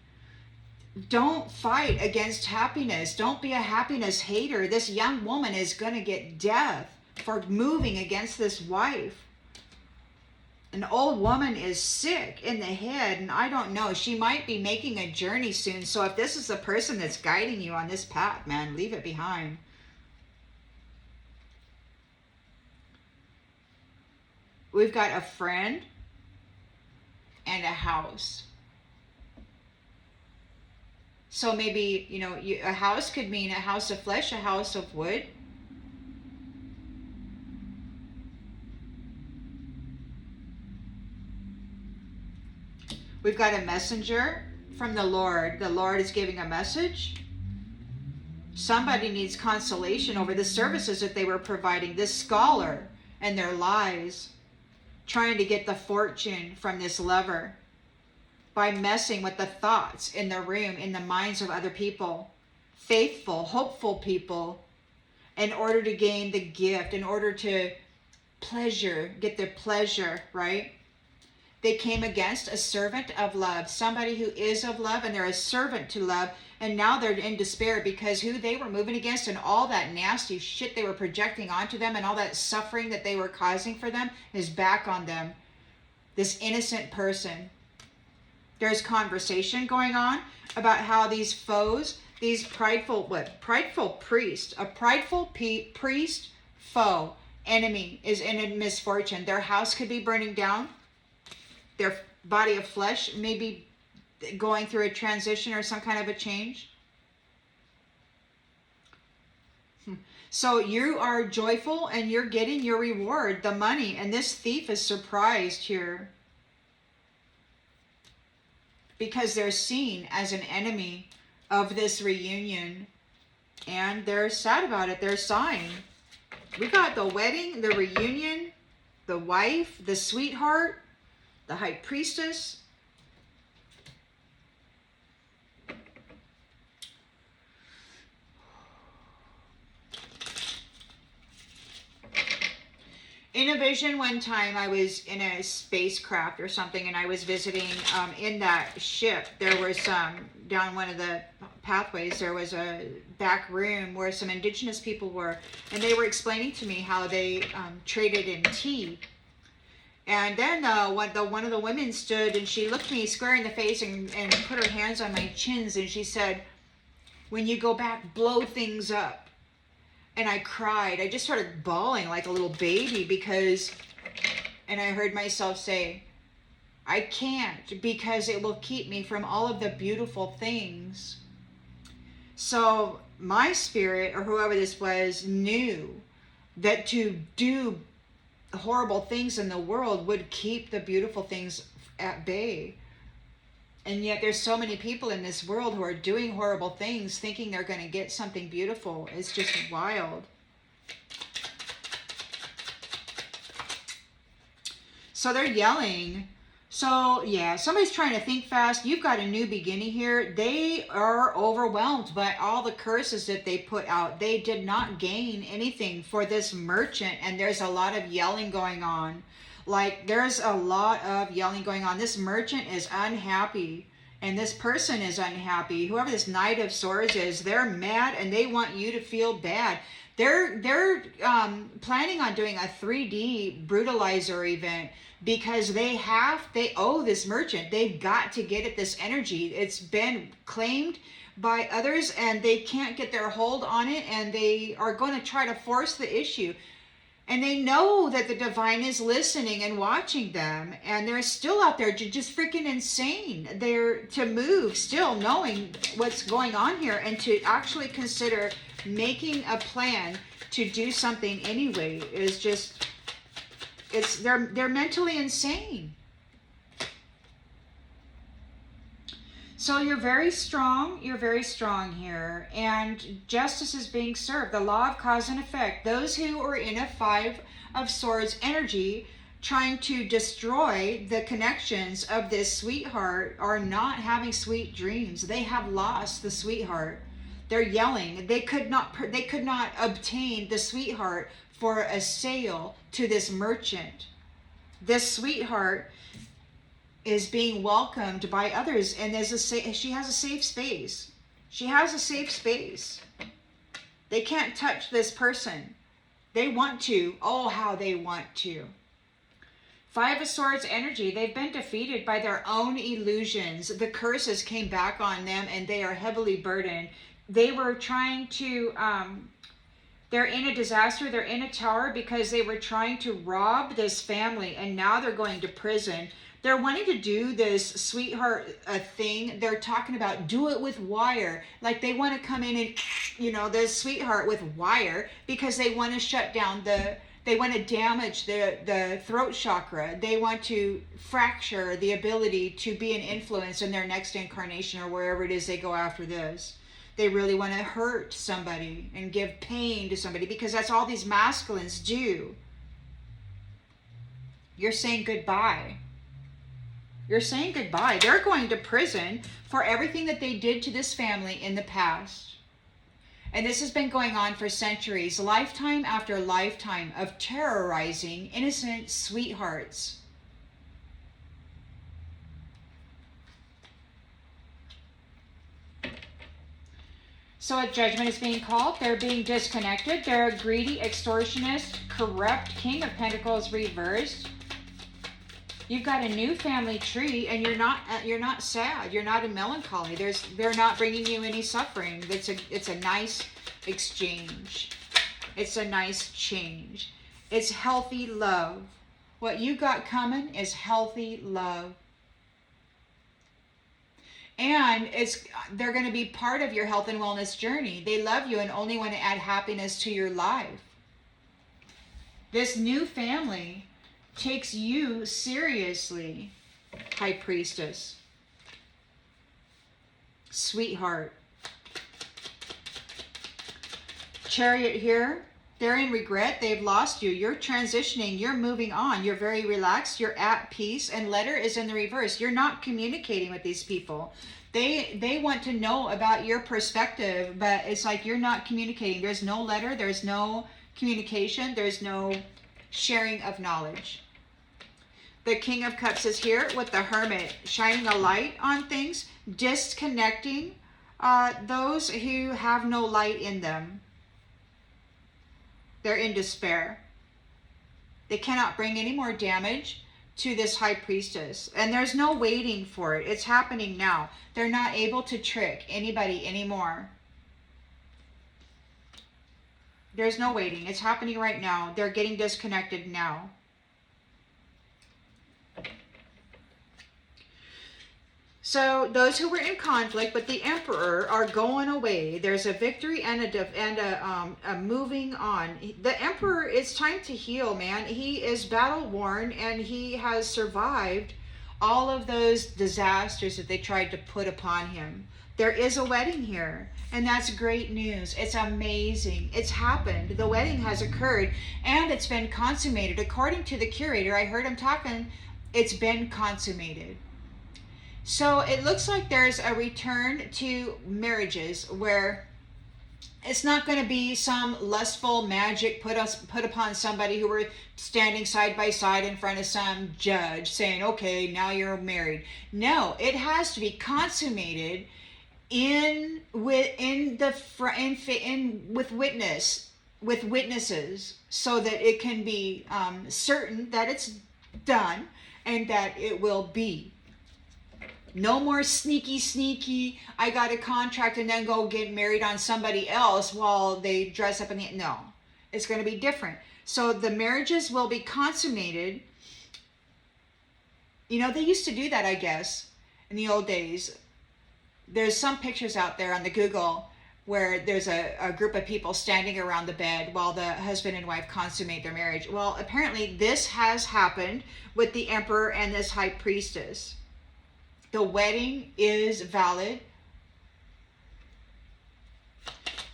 Don't fight against happiness. Don't be a happiness hater. This young woman is going to get death for moving against this wife. An old woman is sick in the head, and I don't know. She might be making a journey soon. So if this is the person that's guiding you on this path, man, leave it behind. We've got a friend and a house. So maybe, a house could mean a house of flesh, a house of wood. We've got a messenger from the Lord. The Lord is giving a message. Somebody needs consolation over the services that they were providing. This scholar and their lies, trying to get the fortune from this lover by messing with the thoughts in the room, in the minds of other people, faithful, hopeful people, in order to gain the gift, in order to get their pleasure, right? They came against a servant of love, somebody who is of love, and they're a servant to love. And now they're in despair because who they were moving against and all that nasty shit they were projecting onto them and all that suffering that they were causing for them is back on them. This innocent person. There's conversation going on about how these foes, these prideful priest, a prideful priest, foe, enemy is in a misfortune. Their house could be burning down. Their body of flesh may be going through a transition or some kind of a change. So you are joyful and you're getting your reward, the money. And this thief is surprised here because they're seen as an enemy of this reunion. And they're sad about it. They're sighing. We got the wedding, the reunion, the wife, the sweetheart, the high priestess. In a vision one time, I was in a spacecraft or something, and I was visiting in that ship. There was down one of the pathways, there was a back room where some indigenous people were, and they were explaining to me how they traded in tea. And then one of the women stood, and she looked me square in the face and put her hands on my chins, and she said, "When you go back, blow things up." And I cried. I just started bawling like a little baby and I heard myself say, I can't, because it will keep me from all of the beautiful things. So my spirit, or whoever this was, knew that to do horrible things in the world would keep the beautiful things at bay. And yet there's so many people in this world who are doing horrible things thinking they're going to get something beautiful. It's just wild. So they're yelling. So yeah, somebody's trying to think fast. You've got a new beginning here. They are overwhelmed by all the curses that they put out. They did not gain anything for this merchant, and there's a lot of yelling going on. Like, there's a lot of yelling going on. This merchant is unhappy, and this person is unhappy. Whoever this Knight of Swords is, they're mad, and they want you to feel bad. They're planning on doing a 3D brutalizer event because they owe this merchant. They've got to get at this energy. It's been claimed by others, and they can't get their hold on it, and they are going to try to force the issue. And they know that the divine is listening and watching them. And they're still out there just freaking insane. They're to move still knowing what's going on here and to actually consider making a plan to do something anyway is just, they're mentally insane. So you're very strong here, and justice is being served. The law of cause and effect. Those who are in a 5 of Swords energy trying to destroy the connections of this sweetheart are not having sweet dreams. They have lost the sweetheart. They're yelling. They could not obtain the sweetheart for a sale to this merchant. This sweetheart is being welcomed by others, and she has a safe space. She has a safe space. They can't touch this person. They want to. Oh, how they want to. 5 of Swords energy. They've been defeated by their own illusions. The curses came back on them, and they are heavily burdened. They were trying to, they're in a disaster. They're in a tower because they were trying to rob this family, and now they're going to prison. They're wanting to do this sweetheart thing. They're talking about do it with wire. Like they want to come in and, this sweetheart with wire because they want to shut down they want to damage the throat chakra. They want to fracture the ability to be an influence in their next incarnation or wherever it is they go after this. They really want to hurt somebody and give pain to somebody because that's all these masculines do. You're saying goodbye. You're saying goodbye. They're going to prison for everything that they did to this family in the past. And this has been going on for centuries, lifetime after lifetime of terrorizing innocent sweethearts. So a judgment is being called. They're being disconnected. They're a greedy, extortionist, corrupt King of Pentacles reversed. You've got a new family tree, and you're not sad. You're not in melancholy. They're not bringing you any suffering. It's a nice exchange. It's a nice change. It's healthy love. What you got coming is healthy love. And they're going to be part of your health and wellness journey. They love you and only want to add happiness to your life. This new family takes you seriously, High Priestess. Sweetheart. Chariot here. They're in regret. They've lost you. You're transitioning. You're moving on. You're very relaxed. You're at peace. And letter is in the reverse. You're not communicating with these people. They want to know about your perspective, but it's like you're not communicating. There's no letter. There's no communication. There's no sharing of knowledge. The King of Cups is here with the Hermit, shining a light on things, disconnecting those who have no light in them. They're in despair. They cannot bring any more damage to this High Priestess. And there's no waiting for it. It's happening now. They're not able to trick anybody anymore. There's no waiting. It's happening right now. They're getting disconnected now. So those who were in conflict with the Emperor are going away. There's a victory and a moving on. The Emperor, it's time to heal, man. He is battle worn and he has survived all of those disasters that they tried to put upon him. There is a wedding here, and that's great news. It's amazing. It's happened. The wedding has occurred and it's been consummated. According to the curator, I heard him talking, it's been consummated. So it looks like there's a return to marriages where it's not going to be some lustful magic put upon somebody who were standing side by side in front of some judge saying, okay, now you're married. No, it has to be consummated with witnesses, so that it can be certain that it's done and that it will be. No more sneaky, I got a contract and then go get married on somebody else while they dress up in the... No, it's going to be different. So the marriages will be consummated. You know, they used to do that, I guess, in the old days. There's some pictures out there on the Google where there's a group of people standing around the bed while the husband and wife consummate their marriage. Well, apparently this has happened with the Emperor and this High Priestess. The wedding is valid.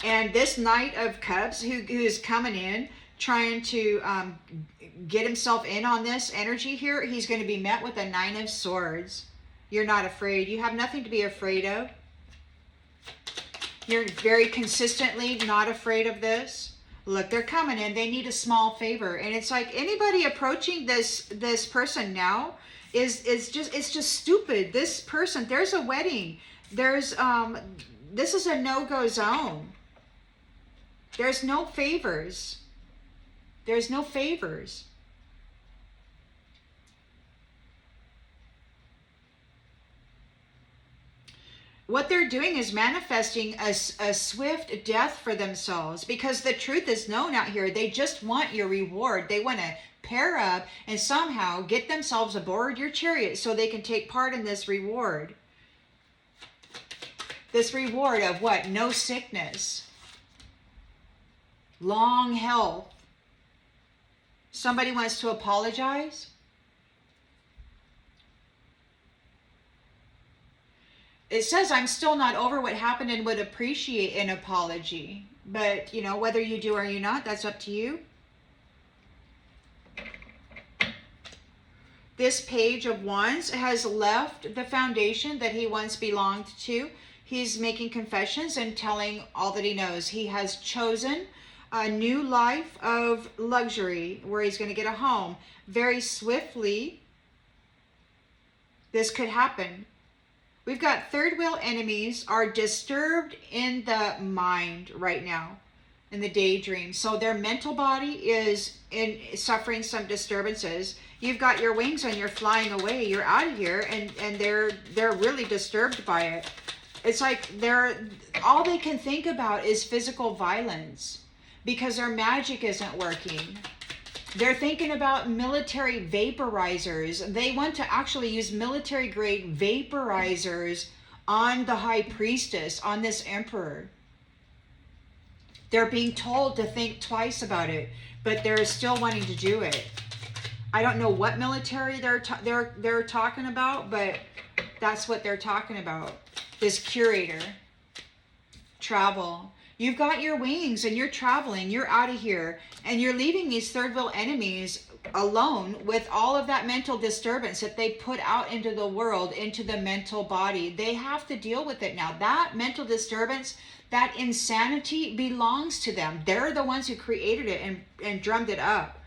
And this Knight of Cups who's coming in, trying to get himself in on this energy here, he's going to be met with a Nine of Swords. You're not afraid. You have nothing to be afraid of. You're very consistently not afraid of this. Look, they're coming in. They need a small favor. And it's like anybody approaching this person now is just stupid. This person, there's a wedding. There's this is a no-go zone. There's no favors. There's no favors. What they're doing is manifesting a swift death for themselves, because the truth is known out here. They just want your reward. They want to pair up and somehow get themselves aboard your chariot so they can take part in this reward. This reward of what? No sickness. Long health. Somebody wants to apologize. It says, I'm still not over what happened and would appreciate an apology. But, you know, whether you do or you not, that's up to you. This Page of Wands has left the foundation that he once belonged to. He's making confessions and telling all that he knows. He has chosen a new life of luxury where he's going to get a home. Very swiftly, this could happen. We've got third wheel enemies are disturbed in the mind right now, in the daydream. So their mental body is suffering some disturbances. You've got your wings and you're flying away. You're out of here, and they're really disturbed by it. It's like all they can think about is physical violence because their magic isn't working. They're thinking about military vaporizers. They want to actually use military grade vaporizers on the High Priestess, on this Emperor. They're being told to think twice about it, but they're still wanting to do it. I don't know what military they're talking about, but that's what they're talking about. This curator. Travel. You've got your wings and you're traveling. You're out of here. And you're leaving these third wheel enemies alone with all of that mental disturbance that they put out into the world, into the mental body. They have to deal with it now. That mental disturbance, that insanity belongs to them. They're the ones who created it and drummed it up.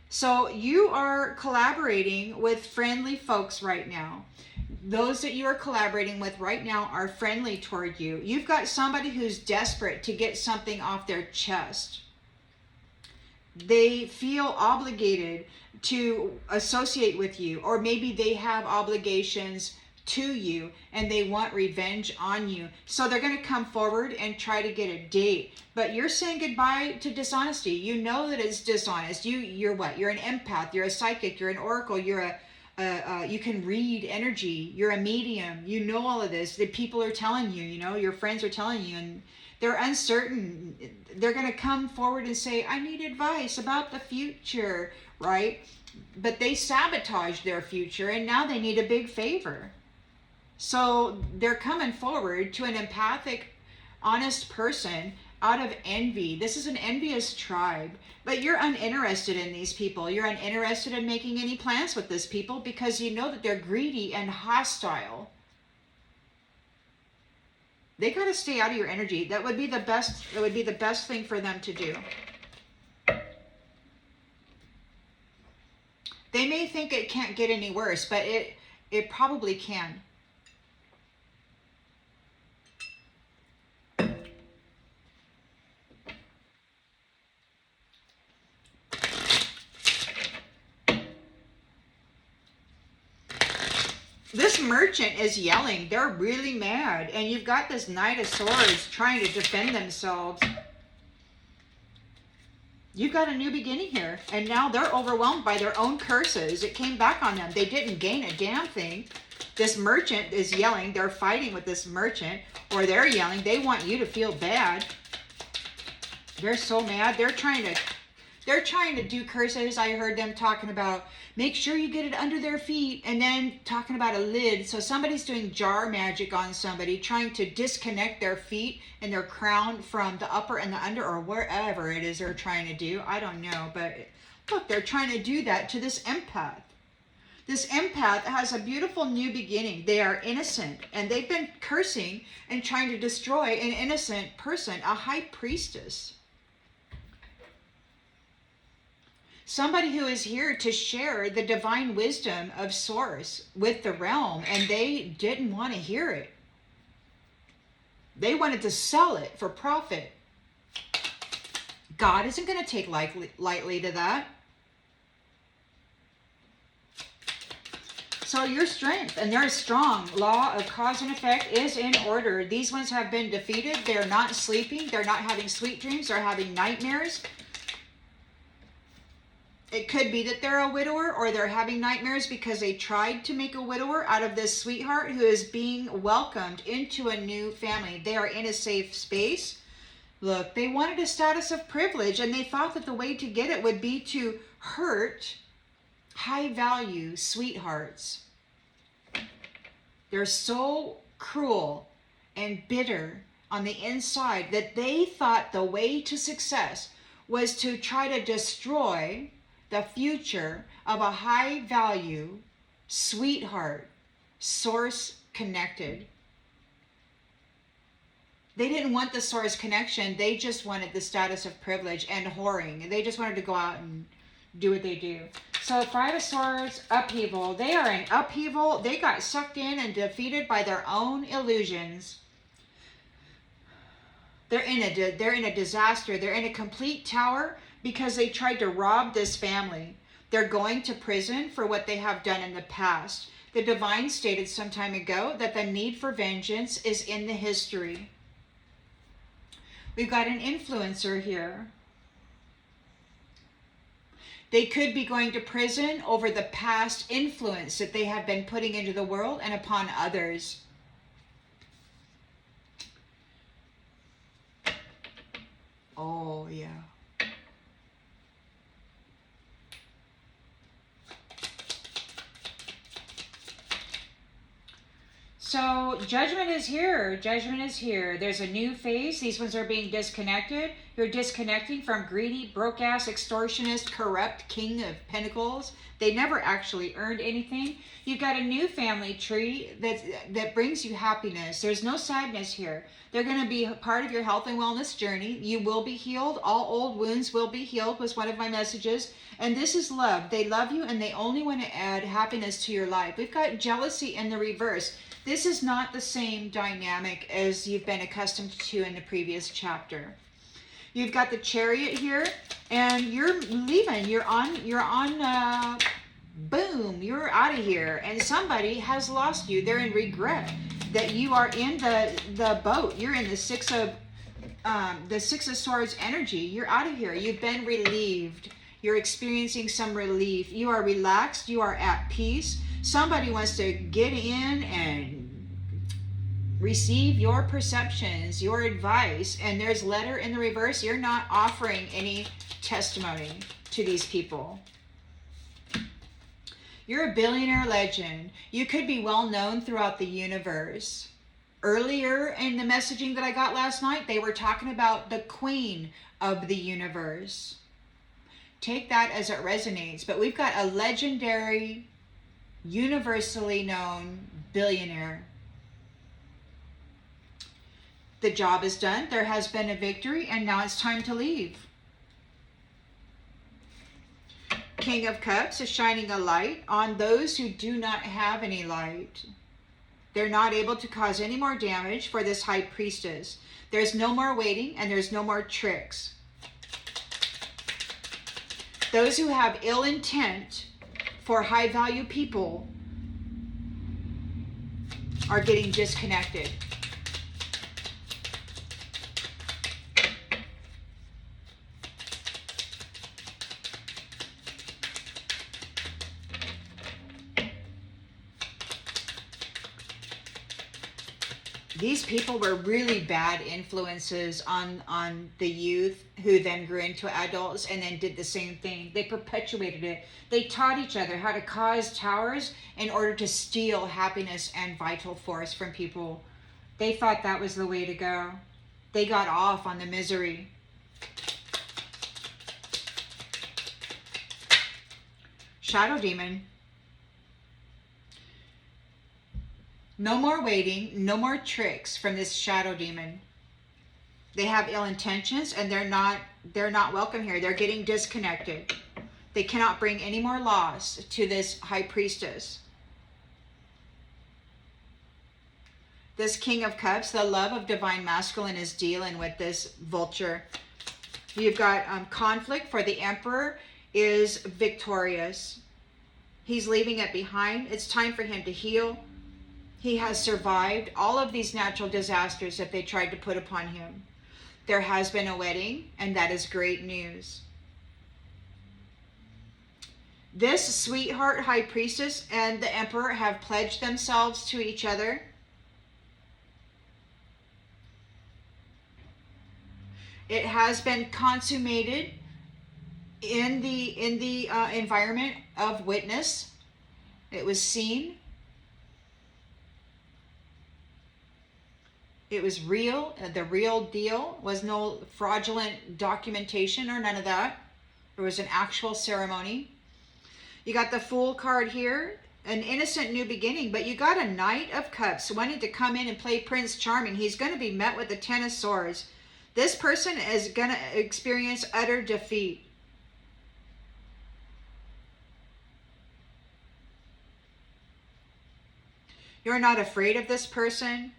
So you are collaborating with friendly folks right now. Those that you are collaborating with right now are friendly toward you. You've got somebody who's desperate to get something off their chest. They feel obligated to associate with you, or maybe they have obligations to you and they want revenge on you. So they're going to come forward and try to get a date. But you're saying goodbye to dishonesty. You know that it's dishonest. You're what? You're an empath. You're a psychic. You're an oracle. You're you can read energy. You're a medium. You know all of this. The people are telling you, your friends are telling you, and they're uncertain. They're going to come forward and say, I need advice about the future, right? But they sabotaged their future, and now they need a big favor. So they're coming forward to an empathic, honest person out of envy. This is an envious tribe, but you're uninterested in these people. You're uninterested in making any plans with this people because you know that they're greedy and hostile. They got to stay out of your energy. That would be the best. That would be the best thing for them to do. They may think it can't get any worse, but it probably can. This merchant is yelling. They're really mad. And you've got this Knight of Swords trying to defend themselves. You've got a new beginning here. And now they're overwhelmed by their own curses. It came back on them. They didn't gain a damn thing. This merchant is yelling. They're fighting with this merchant. Or they're yelling. They want you to feel bad. They're so mad. They're trying to do curses. I heard them talking about, make sure you get it under their feet, and then talking about a lid. So somebody's doing jar magic on somebody, trying to disconnect their feet and their crown from the upper and the under, or wherever it is they're trying to do. I don't know, but look, they're trying to do that to this empath. This empath has a beautiful new beginning. They are innocent, and they've been cursing and trying to destroy an innocent person, a high priestess. Somebody who is here to share the divine wisdom of Source with the realm, and they didn't want to hear it. They wanted to sell it for profit. God isn't going to take lightly to that. So your strength, and they're strong. Law of cause and effect is in order. These ones have been defeated. They're not sleeping. They're not having sweet dreams. They're having nightmares. It could be that they're a widower, or they're having nightmares because they tried to make a widower out of this sweetheart who is being welcomed into a new family. They are in a safe space. Look, they wanted a status of privilege, and they thought that the way to get it would be to hurt high-value sweethearts. They're so cruel and bitter on the inside that they thought the way to success was to try to destroy the future of a high-value sweetheart, source connected. They didn't want the source connection. They just wanted the status of privilege and whoring. They just wanted to go out and do what they do. So Five of Swords, upheaval. They are in upheaval. They got sucked in and defeated by their own illusions. They're in a disaster. They're in a complete tower because they tried to rob this family. They're going to prison for what they have done in the past. The divine stated some time ago that the need for vengeance is in the history. We've got an influencer here. They could be going to prison over the past influence that they have been putting into the world and upon others. Oh, yeah. So judgment is here. Judgment is here. There's a new phase. These ones are being disconnected. You're disconnecting from greedy, broke-ass, extortionist, corrupt king of pentacles. They never actually earned anything. You've got a new family tree that brings you happiness. There's no sadness here. They're going to be a part of your health and wellness journey. You will be healed. All old wounds will be healed was one of my messages. And this is love. They love you and they only want to add happiness to your life. We've got jealousy in the reverse. This is not the same dynamic as you've been accustomed to in the previous chapter. You've got the Chariot here, and you're leaving. You're on. Boom! You're out of here, and somebody has lost you. They're in regret that you are in the boat. You're in the Six of Swords energy. You're out of here. You've been relieved. You're experiencing some relief. You are relaxed. You are at peace. Somebody wants to get in and receive your perceptions, your advice, and there's letter in the reverse. You're not offering any testimony to these people. You're a billionaire legend. You could be well known throughout the universe. Earlier in the messaging that I got last night, they were talking about the queen of the universe. Take that as it resonates. But we've got a legendary, universally known billionaire. The job is done. There has been a victory, and now it's time to leave. King of Cups is shining a light on those who do not have any light. They're not able to cause any more damage for this High Priestess. There's no more waiting, and there's no more tricks. Those who have ill intent for high value people are getting disconnected. These people were really bad influences on the youth who then grew into adults and then did the same thing. They perpetuated it. They taught each other how to cause towers in order to steal happiness and vital force from people. They thought that was the way to go. They got off on the misery. Shadow demon. No more waiting, no more tricks from this shadow demon. They have ill intentions and they're not welcome here. They're getting disconnected. They cannot bring any more loss to this High Priestess. This King of Cups, the love of divine masculine, is dealing with this vulture. You've got conflict for the Emperor is victorious. He's leaving it behind. It's time for him to heal. He has survived all of these natural disasters that they tried to put upon him. There has been a wedding, and that is great news. This sweetheart High Priestess and the Emperor have pledged themselves to each other. It has been consummated in the environment of witness. It was seen. It was real. The real deal was no fraudulent documentation or none of that. There was an actual ceremony. You got the Fool card here, an innocent new beginning, but you got a Knight of Cups wanting to come in and play Prince Charming. He's going to be met with the Ten of Swords. This person is going to experience utter defeat. You're not afraid of this person.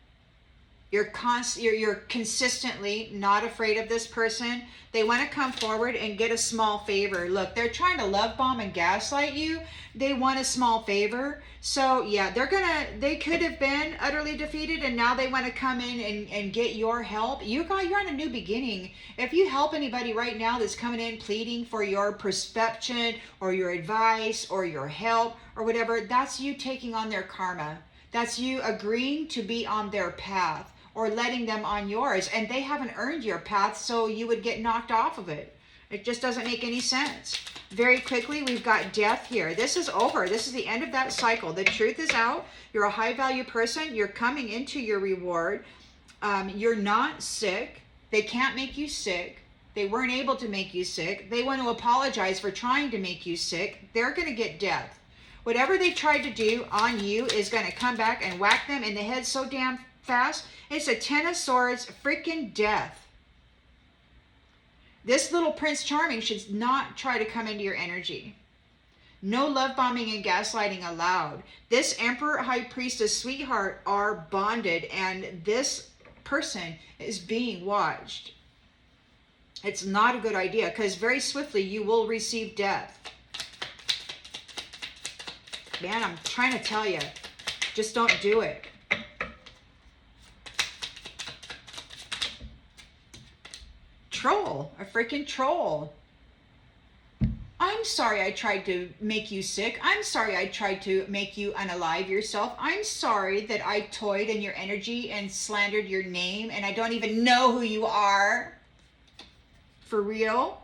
You're consistently not afraid of this person. They want to come forward and get a small favor. Look, they're trying to love bomb and gaslight you. They want a small favor. So yeah, they could have been utterly defeated, and now they want to come in and get your help. You're on a new beginning. If you help anybody right now that's coming in pleading for your perception or your advice or your help or whatever, that's you taking on their karma. That's you agreeing to be on their path or letting them on yours, and they haven't earned your path, so you would get knocked off of it. It just doesn't make any sense. Very quickly, we've got death here. This is over. This is the end of that cycle. The truth is out. You're a high value person. You're coming into your reward. You're not sick. They can't make you sick. They weren't able to make you sick. They want to apologize for trying to make you sick. They're going to get death. Whatever they tried to do on you is going to come back and whack them in the head so damn fast. It's a 10 of Swords, freaking death. This little Prince Charming should not try to come into your energy. No love bombing and gaslighting allowed. This Emperor High Priestess sweetheart are bonded, and this person is being watched. It's not a good idea, because very swiftly you will receive death. Man, I'm trying to tell you, just don't do it. Troll, a freaking troll. I'm sorry I tried to make you sick. I'm sorry I tried to make you unalive yourself. I'm sorry that I toyed in your energy and slandered your name, and I don't even know who you are. For real.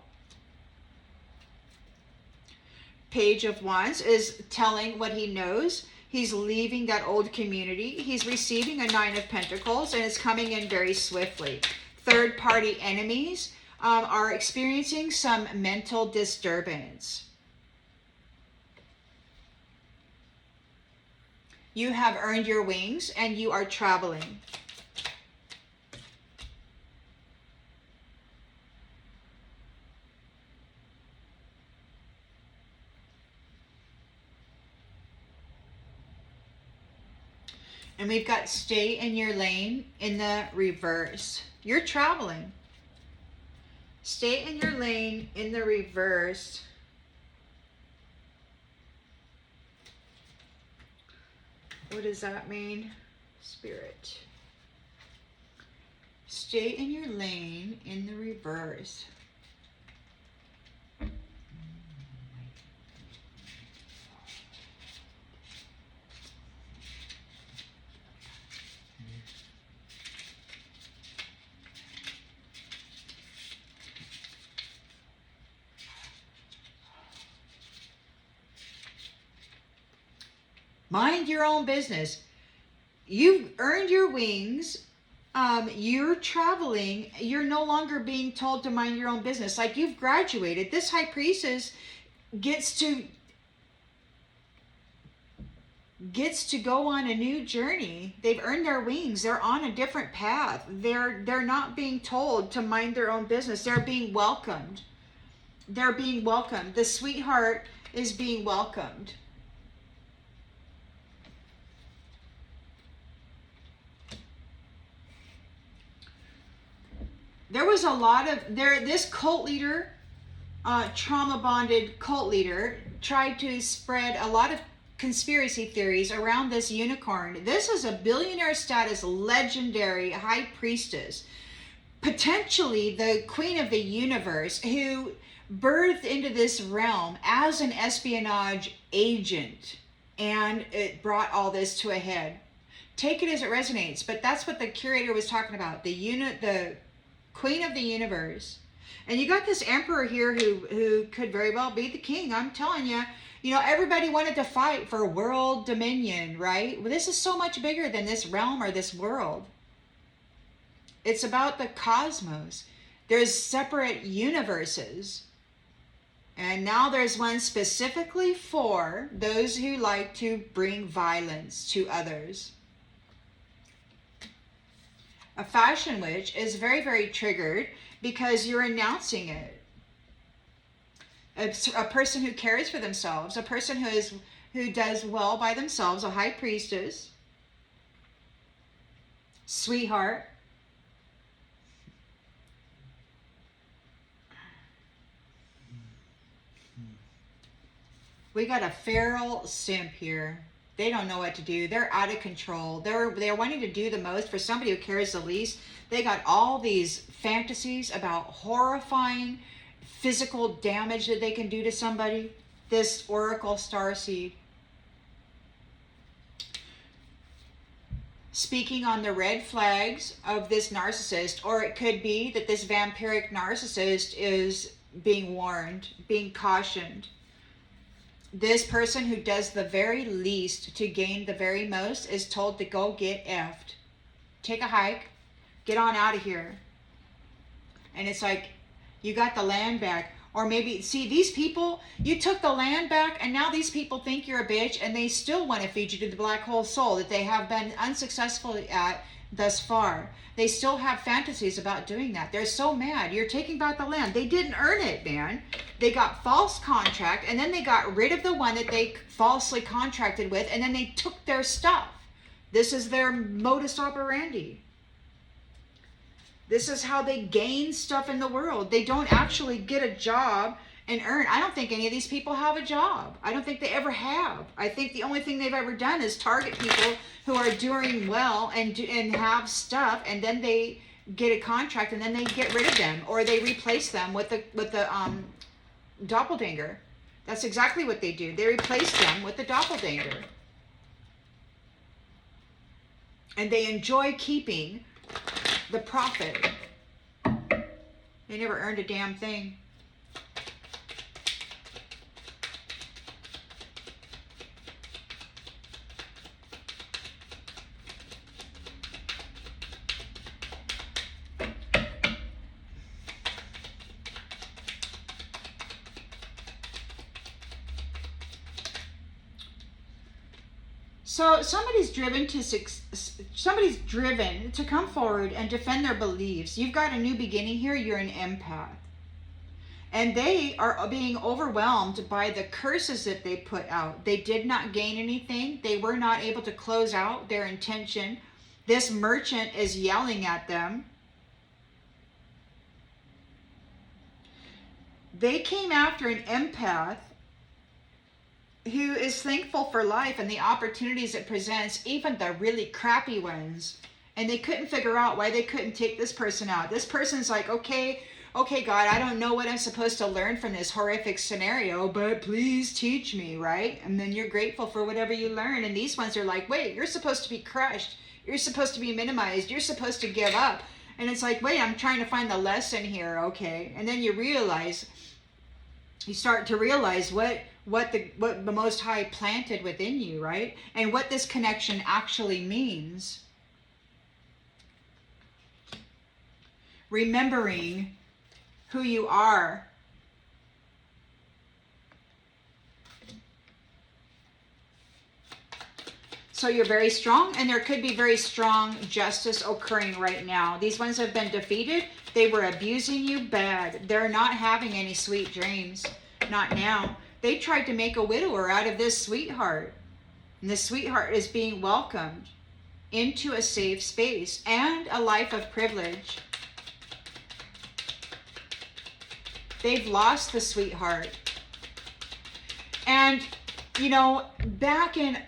Page of Wands is telling what he knows. He's leaving that old community. He's receiving a 9 of Pentacles, and it's coming in very swiftly. Third-party enemies are experiencing some mental disturbance. You have earned your wings, and you are traveling. And we've got stay in your lane in the reverse. You're traveling. Stay in your lane in the reverse. What does that mean? Spirit. Stay in your lane in the reverse. Mind your own business. You've earned your wings. You're traveling. You're no longer being told to mind your own business. Like, you've graduated. This High Priestess gets to go on a new journey. They've earned their wings. They're on a different path. They're not being told to mind their own business. They're being welcomed. They're being welcomed. The sweetheart is being welcomed. There was a lot of this cult leader, trauma bonded cult leader, tried to spread a lot of conspiracy theories around this unicorn. This is a billionaire status legendary high priestess, potentially the queen of the universe, who birthed into this realm as an espionage agent, and it brought all this to a head. Take it as it resonates, but that's what the curator was talking about. The queen of the universe. And you got this emperor here who could very well be the king. I'm telling you, everybody wanted to fight for world dominion, right? Well, this is so much bigger than this realm or this world. It's about the cosmos. There's separate universes. And now there's one specifically for those who like to bring violence to others. A fashion witch is very, very triggered because you're announcing it. A person who cares for themselves, a person who does well by themselves, a high priestess. Sweetheart. We got a feral simp here. They don't know what to do. They're out of control. They're wanting to do the most for somebody who cares the least. They got all these fantasies about horrifying physical damage that they can do to somebody. This Oracle Starseed. Speaking on the red flags of this narcissist, or it could be that this vampiric narcissist is being warned, being cautioned. This person who does the very least to gain the very most is told to go get effed. Take a hike, get on out of here. And it's like, you got the land back. Or maybe, see, these people, you took the land back and now these people think you're a bitch and they still want to feed you to the black hole soul that they have been unsuccessful at thus far. They still have fantasies about doing that. They're so mad. You're taking back the land. They didn't earn it, man. They got false contract and then they got rid of the one that they falsely contracted with and then they took their stuff. This is their modus operandi. This is how they gain stuff in the world. They don't actually get a job and earn. I don't think any of these people have a job. I don't think they ever have. I think the only thing they've ever done is target people who are doing well and have stuff, and then they get a contract and then they get rid of them, or they replace them with the doppelganger. That's exactly what they do. They replace them with the doppelganger. And they enjoy keeping the profit. They never earned a damn thing. So somebody's driven to come forward and defend their beliefs. You've got a new beginning here. You're an empath. And they are being overwhelmed by the curses that they put out. They did not gain anything. They were not able to close out their intention. This merchant is yelling at them. They came after an empath who is thankful for life and the opportunities it presents, even the really crappy ones. And they couldn't figure out why they couldn't take this person out. This person's like, okay, God, I don't know what I'm supposed to learn from this horrific scenario, but please teach me, right? And then you're grateful for whatever you learn. And these ones are like, wait, you're supposed to be crushed. You're supposed to be minimized. You're supposed to give up. And it's like, wait, I'm trying to find the lesson here, okay? And then you start to realize what the Most High planted within you, right? And what this connection actually means. Remembering who you are. So you're very strong, and there could be very strong justice occurring right now. These ones have been defeated. They were abusing you bad. They're not having any sweet dreams. Not now. They tried to make a widower out of this sweetheart. And this sweetheart is being welcomed into a safe space and a life of privilege. They've lost the sweetheart. And, you know, back in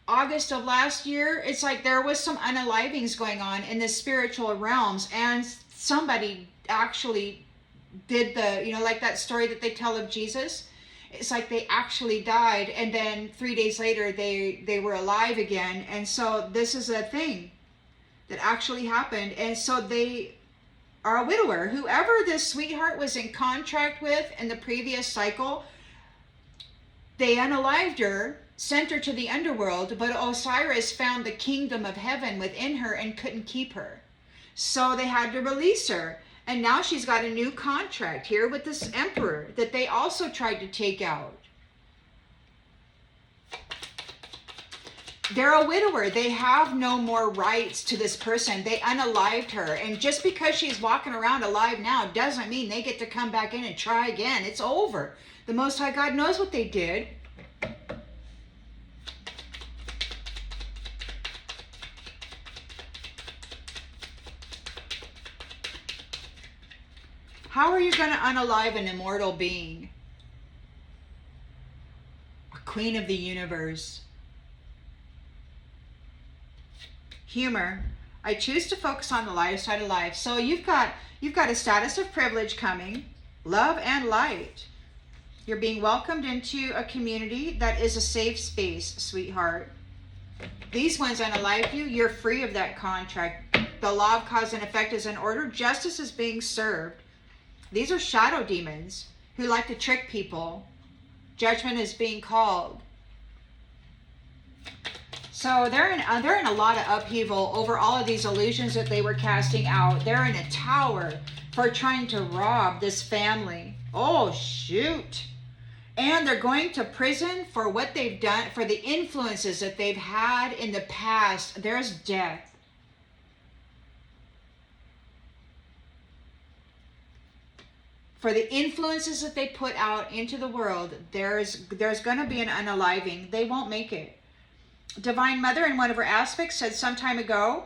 August of last year, it's like there was some unalivings going on in the spiritual realms, and somebody actually did the, you know, like that story that they tell of Jesus. It's like they actually died, and then 3 days later they were alive again. And so this is a thing that actually happened. And so they are a widower. Whoever this sweetheart was in contract with in the previous cycle, they unalived her, sent her to the underworld, but Osiris found the kingdom of heaven within her and couldn't keep her. So they had to release her. And now she's got a new contract here with this emperor that they also tried to take out. They're a widower. They have no more rights to this person. They unalived her. And just because she's walking around alive now doesn't mean they get to come back in and try again. It's over. The Most High God knows what they did. How are you going to unalive an immortal being? A queen of the universe. Humor. I choose to focus on the lighter side of life. So you've got a status of privilege coming. Love and light. You're being welcomed into a community that is a safe space, sweetheart. These ones unalive you. You're free of that contract. The law of cause and effect is in order. Justice is being served. These are shadow demons who like to trick people. Judgment is being called. So they're in a lot of upheaval over all of these illusions that they were casting out. They're in a tower for trying to rob this family. Oh, shoot. And they're going to prison for what they've done, for the influences that they've had in the past. There's death. For the influences that they put out into the world, there's going to be an unaliving. They won't make it. Divine Mother in one of her aspects said some time ago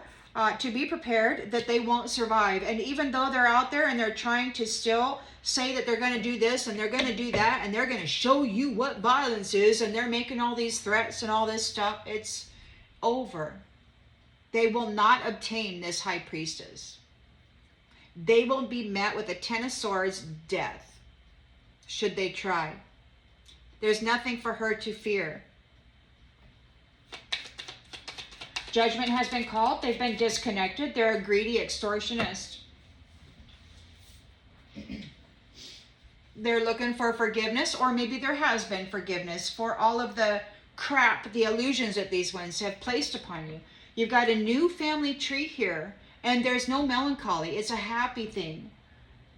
to be prepared that they won't survive. And even though they're out there and they're trying to still say that they're going to do this and they're going to do that and they're going to show you what violence is and they're making all these threats and all this stuff, it's over. They will not obtain this High Priestess. They will be met with a Ten of Swords, death, should they try. There's nothing for her to fear. Judgment has been called. They've been disconnected. They're a greedy extortionist. They're looking for forgiveness, or maybe there has been forgiveness for all of the crap, the illusions that these ones have placed upon you. You've got a new family tree here, and there's no melancholy. It's a happy thing.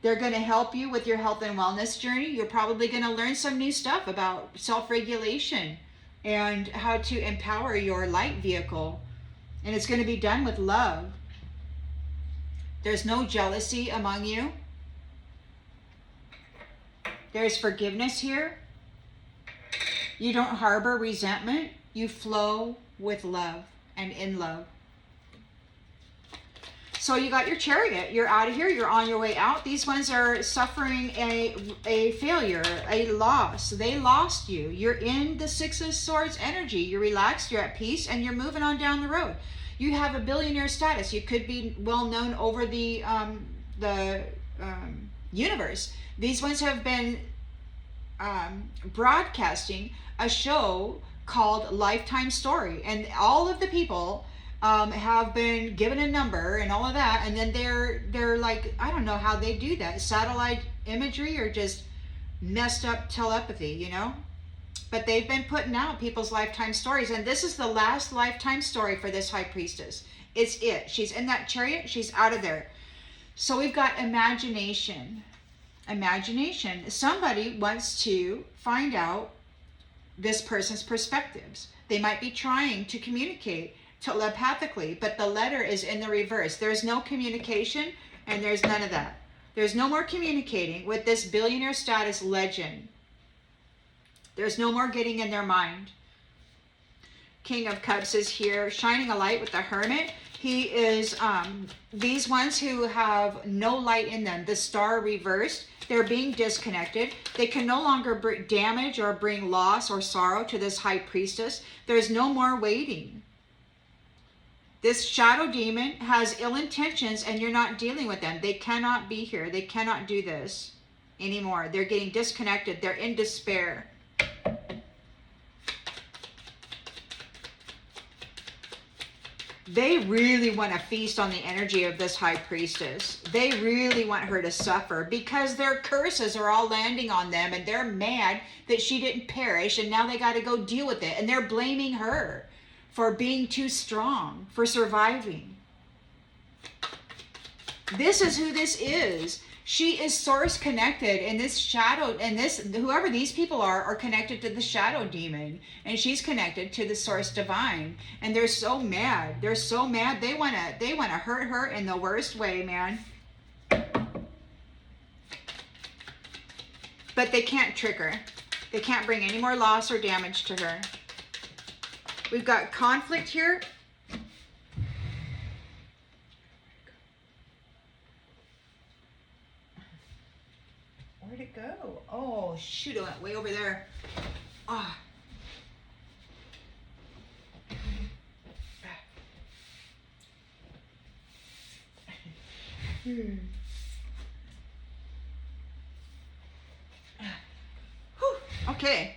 They're going to help you with your health and wellness journey. You're probably going to learn some new stuff about self-regulation and how to empower your light vehicle. And it's going to be done with love. There's no jealousy among you. There's forgiveness here. You don't harbor resentment. You flow with love and in love. So you got your Chariot. You're out of here. You're on your way out. These ones are suffering a failure, a loss. They lost you. You're in the Six of Swords energy. You're relaxed. You're at peace, and you're moving on down the road. You have a billionaire status. You could be well known over the universe. These ones have been broadcasting a show called Lifetime Story, and all of the people have been given a number and all of that, and then they're like, I don't know how they do that, satellite imagery or just messed up telepathy, you know. But they've been putting out people's lifetime stories, and this is the last lifetime story for this High Priestess. It's it. She's in that Chariot. She's out of there. So we've got imagination. Imagination. Somebody wants to find out this person's perspectives. They might be trying to communicate telepathically, but the letter is in the reverse. There's no communication, and there's none of that. There's no more communicating with this billionaire status legend. There's no more getting in their mind. King of Cups is here, shining a light with the Hermit. He is, these ones who have no light in them, the Star reversed, they're being disconnected. They can no longer bring damage or bring loss or sorrow to this High Priestess. There's no more waiting. This shadow demon has ill intentions, and you're not dealing with them. They cannot be here. They cannot do this anymore. They're getting disconnected. They're in despair. They really want to feast on the energy of this High Priestess. They really want her to suffer because their curses are all landing on them, and they're mad that she didn't perish, and now they got to go deal with it. And they're blaming her for being too strong, for surviving. This is who this is. She is source connected, and this shadow, and this, whoever these people are connected to the shadow demon, and she's connected to the source divine. And they're so mad. They're so mad. They wanna hurt her in the worst way, man. But they can't trick her. They can't bring any more loss or damage to her. We've got conflict here. did it go? Oh, shoot, it went way over there. Ah. Okay.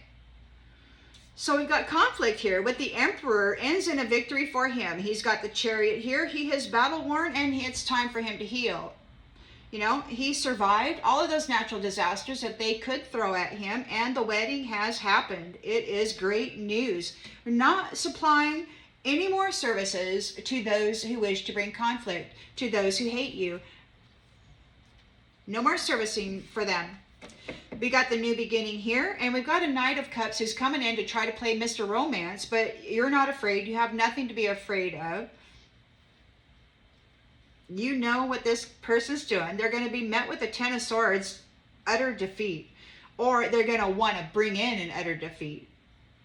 So we've got conflict here with the Emperor ends in a victory for him. He's got the Chariot here. He has battle worn and it's time for him to heal. You know, he survived all of those natural disasters that they could throw at him, and the wedding has happened. It is great news. We're not supplying any more services to those who wish to bring conflict, to those who hate you. No more servicing for them. We got the new beginning here, and we've got a Knight of Cups who's coming in to try to play Mr. Romance, but you're not afraid. You have nothing to be afraid of. You know what this person's doing. They're going to be met with a Ten of Swords, utter defeat. Or they're going to want to bring in an utter defeat.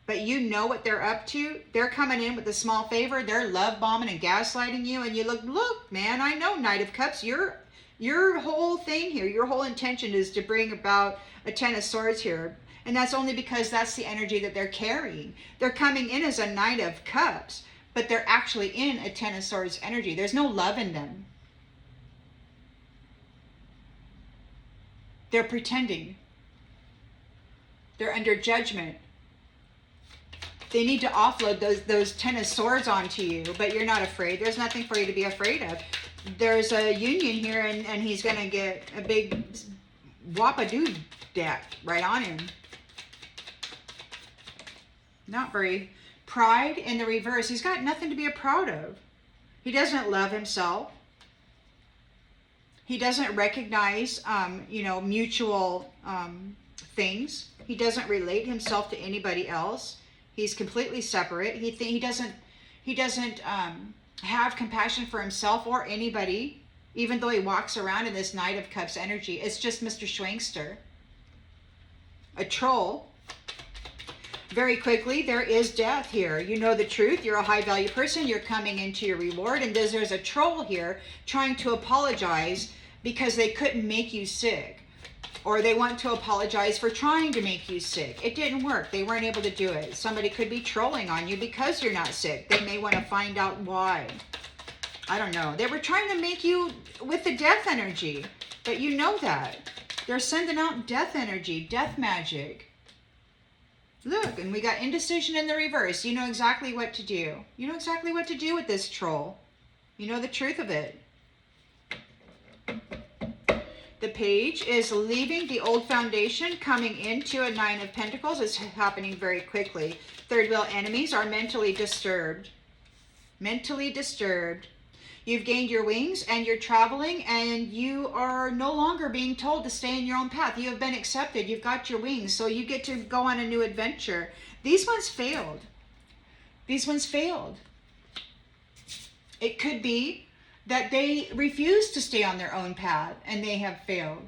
But you know what they're up to. They're coming in with a small favor. They're love bombing and gaslighting you. And you look, man, I know, Knight of Cups. Your whole thing here, your whole intention is to bring about a Ten of Swords here. And that's only because that's the energy that they're carrying. They're coming in as a Knight of Cups, but they're actually in a Ten of Swords energy. There's no love in them. They're pretending. They're under judgment. They need to offload those Ten of Swords onto you, but you're not afraid. There's nothing for you to be afraid of. There's a union here, and he's going to get a big whoop-a-doo deck right on him. Not very. Pride in the reverse. He's got nothing to be proud of. He doesn't love himself. He doesn't recognize, mutual things. He doesn't relate himself to anybody else. He's completely separate. He doesn't have compassion for himself or anybody, even though he walks around in this Knight of Cups energy. It's just Mr. Schwangster, a troll. Very quickly, there is death here. You know the truth. You're a high value person. You're coming into your reward. And there's a troll here trying to apologize because they couldn't make you sick. Or they want to apologize for trying to make you sick. It didn't work. They weren't able to do it. Somebody could be trolling on you because you're not sick. They may want to find out why. I don't know. They were trying to make you with the death energy. But you know that. They're sending out death energy, death magic. Look, and we got indecision in the reverse. You know exactly what to do. You know exactly what to do with this troll. You know the truth of it. The Page is leaving the old foundation, coming into a Nine of Pentacles. It's happening very quickly. Third wheel enemies are mentally disturbed. Mentally disturbed. You've gained your wings and you're traveling, and you are no longer being told to stay in your own path. You have been accepted. You've got your wings, so you get to go on a new adventure. These ones failed. These ones failed. It could be that they refuse to stay on their own path and they have failed.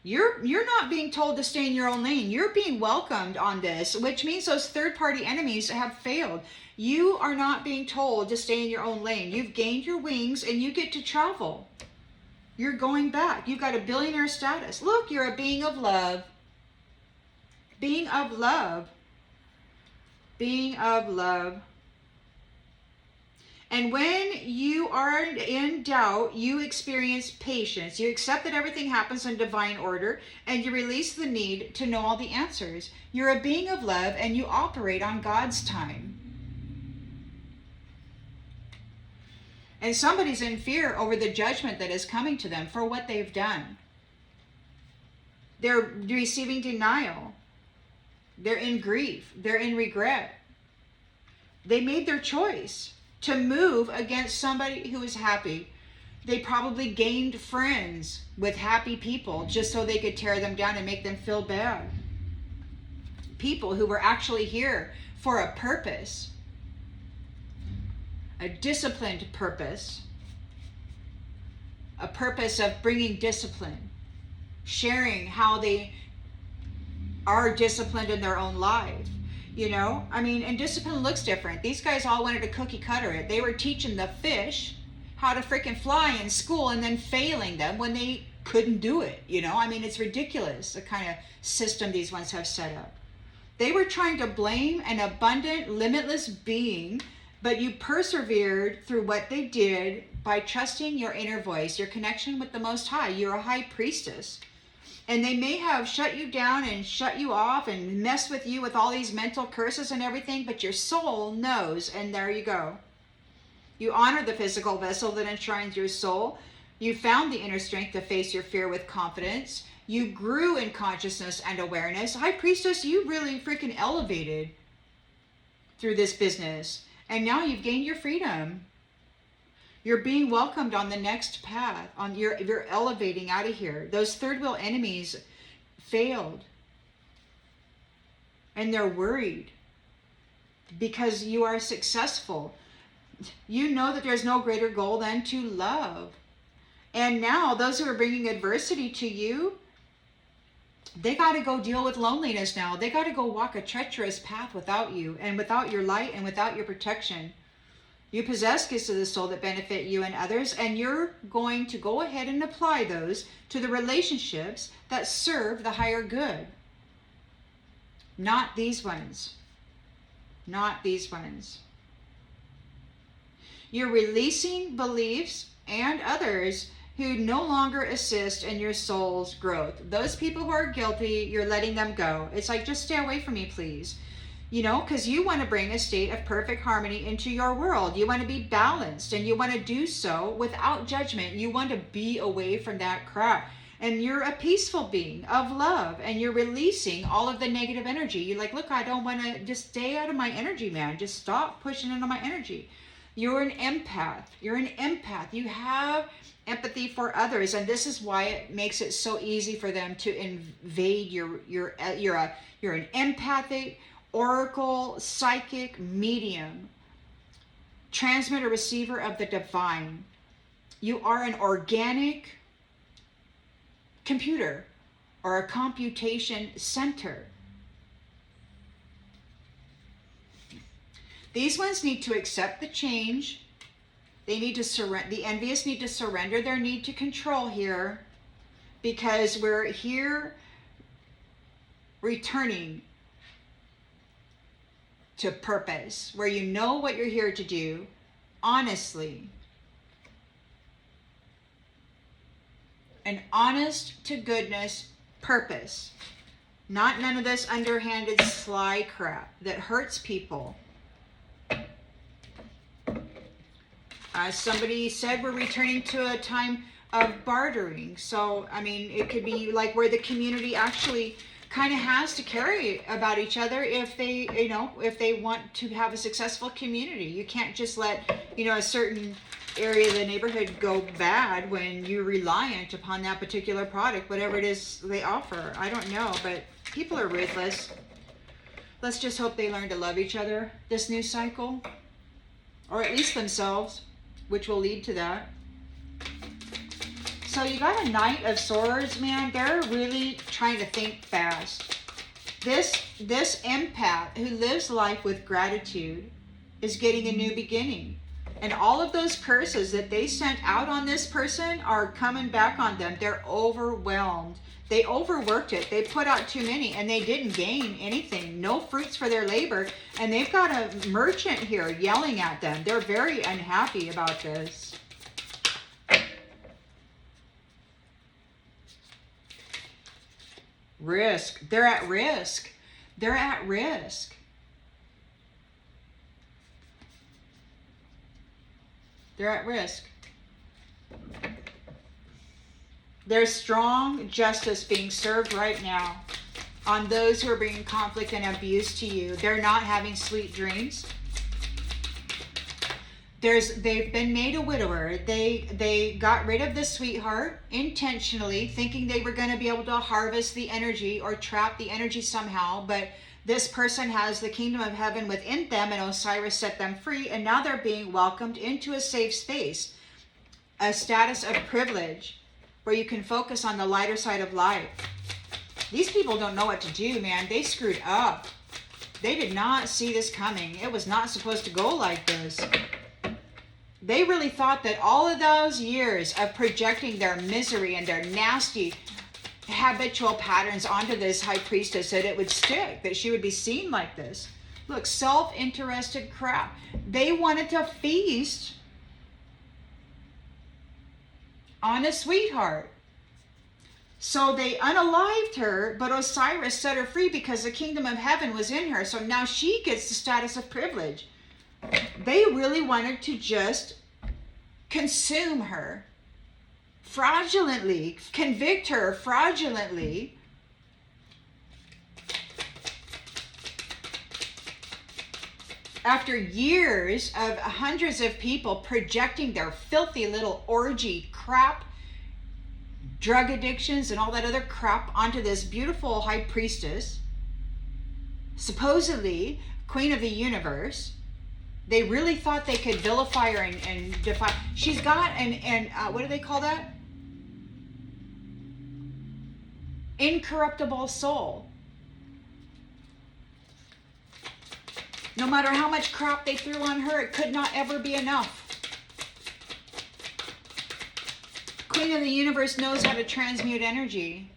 You're not being told to stay in your own lane. You're being welcomed on this, which means those third-party enemies have failed. You are not being told to stay in your own lane. You've gained your wings and you get to travel. You're going back. You've got a billionaire status. Look, you're a being of love. Being of love. Being of love. And when you are in doubt, you experience patience. You accept that everything happens in divine order, and you release the need to know all the answers. You're a being of love, and you operate on God's time. And somebody's in fear over the judgment that is coming to them for what they've done. They're receiving denial. They're in grief. They're in regret. They made their choice to move against somebody who is happy. They probably gained friends with happy people just so they could tear them down and make them feel bad. People who were actually here for a purpose. A disciplined purpose. A purpose of bringing discipline. Sharing how they are disciplined in their own life. You know, I mean, and discipline looks different. These guys all wanted to cookie cutter it. They were teaching the fish how to freaking fly in school and then failing them when they couldn't do it, you know? I mean, it's ridiculous, the kind of system these ones have set up. They were trying to blame an abundant, limitless being, but you persevered through what they did by trusting your inner voice, your connection with the Most High. You're a high priestess. And they may have shut you down and shut you off and messed with you with all these mental curses and everything, but your soul knows, and there you go. You honor the physical vessel that enshrines your soul. You found the inner strength to face your fear with confidence. You grew in consciousness and awareness. High Priestess, you really freaking elevated through this business. And now you've gained your freedom. You're being welcomed on the next path. You're elevating out of here. Those third wheel enemies failed. And they're worried because you are successful. You know that there's no greater goal than to love. And now those who are bringing adversity to you, they got to go deal with loneliness now. They got to go walk a treacherous path without you and without your light and without your protection. You possess gifts of the soul that benefit you and others, and you're going to go ahead and apply those to the relationships that serve the higher good. Not these ones. Not these ones. You're releasing beliefs and others who no longer assist in your soul's growth. Those people who are guilty, you're letting them go. It's like, just stay away from me, please. You know, because you want to bring a state of perfect harmony into your world. You want to be balanced, and you want to do so without judgment. You want to be away from that crap. And you're a peaceful being of love, and you're releasing all of the negative energy. You're like, look, I don't want to, just stay out of my energy, man. Just stop pushing into my energy. You're an empath. You're an empath. You have empathy for others, and this is why it makes it so easy for them to invade you're an empathic oracle, psychic, medium, transmitter, receiver of the divine. You are an organic computer or a computation center. These ones need to accept the change. They need to surrender. The envious need to surrender their need to control here, because we're here returning to purpose, where you know what you're here to do, honestly. An honest to goodness purpose. Not none of this underhanded sly crap that hurts people. Somebody said we're returning to a time of bartering. So, I mean, it could be like where the community actually kind of has to care about each other if they, you know, if they want to have a successful community. You can't just let, you know, a certain area of the neighborhood go bad when you're reliant upon that particular product, whatever it is they offer. I don't know, but people are ruthless. Let's just hope they learn to love each other this new cycle, or at least themselves, which will lead to that. So you got a Knight of Swords, man. They're really trying to think fast. This empath who lives life with gratitude is getting a new beginning. And all of those curses that they sent out on this person are coming back on them. They're overwhelmed. They overworked it. They put out too many, and they didn't gain anything. No fruits for their labor. And they've got a merchant here yelling at them. They're very unhappy about this. Risk. They're at risk. They're at risk. They're at risk. There's strong justice being served right now on those who are bringing conflict and abuse to you. They're not having sweet dreams. They've been made a widower. They got rid of the sweetheart intentionally, thinking they were going to be able to harvest the energy or trap the energy somehow. But this person has the kingdom of heaven within them, and Osiris set them free. And now they're being welcomed into a safe space, a status of privilege where you can focus on the lighter side of life. These people don't know what to do, man. They screwed up. They did not see this coming. It was not supposed to go like this. They really thought that all of those years of projecting their misery and their nasty habitual patterns onto this high priestess, that it would stick, that she would be seen like this. Look, self-interested crap. They wanted to feast on a sweetheart. So they unalived her, but Osiris set her free because the kingdom of heaven was in her. So now she gets the status of privilege. They really wanted to just consume her fraudulently, convict her fraudulently. After years of hundreds of people projecting their filthy little orgy crap, drug addictions and all that other crap onto this beautiful high priestess, supposedly queen of the universe, they really thought they could vilify her and defy. She's got an what do they call that? Incorruptible soul. No matter how much crap they threw on her, it could not ever be enough. Queen of the universe knows how to transmute energy.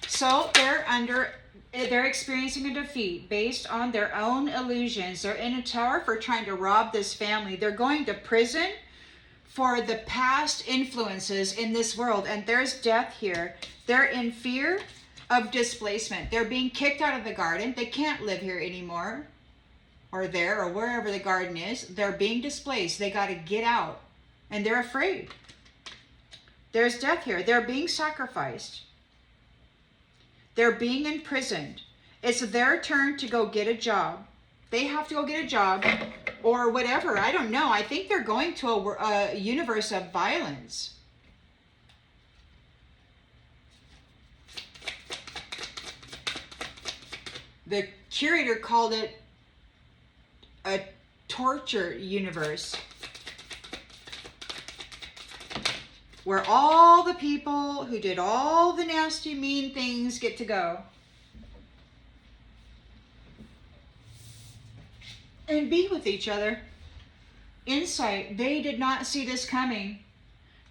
So they're experiencing a defeat based on their own illusions. They're in a tower for trying to rob this family. They're going to prison for the past influences in this world, and there's death here. They're in fear of displacement. They're being kicked out of the garden. They can't live here anymore, or there, or wherever the garden is. They're being displaced. They got to get out, and they're afraid. There's death here. They're being sacrificed. They're being imprisoned. It's their turn to go get a job. They have to go get a job or whatever. I don't know. I think they're going to a universe of violence. The curator called it a torture universe, where all the people who did all the nasty, mean things get to go and be with each other. Insight. They did not see this coming.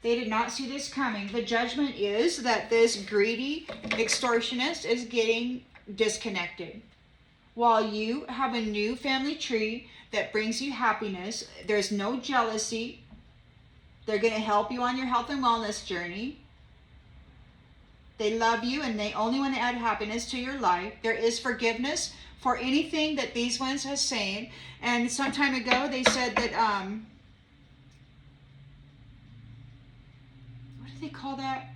They did not see this coming. The judgment is that this greedy extortionist is getting disconnected. While you have a new family tree that brings you happiness, there's no jealousy. They're going to help you on your health and wellness journey. They love you and they only want to add happiness to your life. There is forgiveness for anything that these ones have said. And some time ago they said that, what do they call that?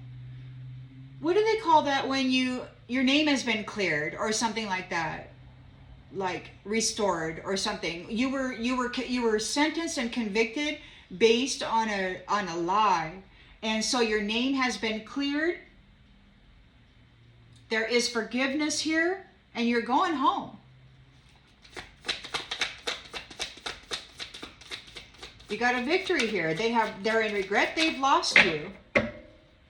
What do they call that when your name has been cleared or something like that? Like restored or something. You were sentenced and convicted based on a lie, and so your name has been cleared. There is forgiveness here, and you're going home. You got a victory here. They're in regret. They've lost you.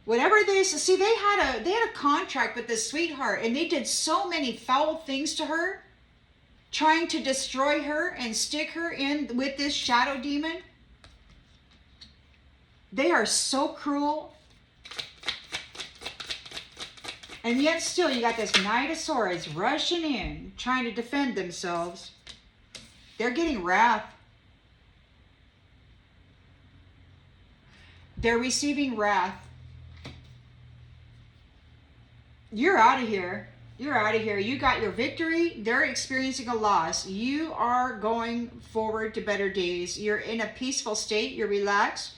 Whatever it is, see, they had a contract with this sweetheart, and they did so many foul things to her, trying to destroy her and stick her in with this shadow demon. They are so cruel. And yet still you got this Knight of Swords rushing in, trying to defend themselves. They're getting wrath. They're receiving wrath. You're out of here. You're out of here. You got your victory. They're experiencing a loss. You are going forward to better days. You're in a peaceful state. You're relaxed.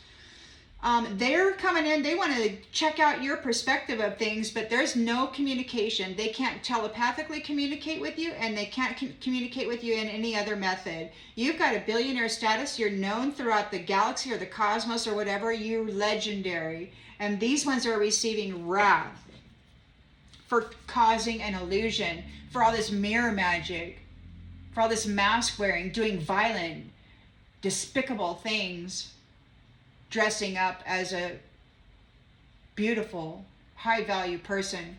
They're coming in. They want to check out your perspective of things, but there's no communication. They can't telepathically communicate with you, and they can't communicate with you in any other method. You've got a billionaire status. You're known throughout the galaxy or the cosmos or whatever. You're legendary. And these ones are receiving wrath for causing an illusion, for all this mirror magic, for all this mask wearing, doing violent, despicable things, dressing up as a beautiful, high value person.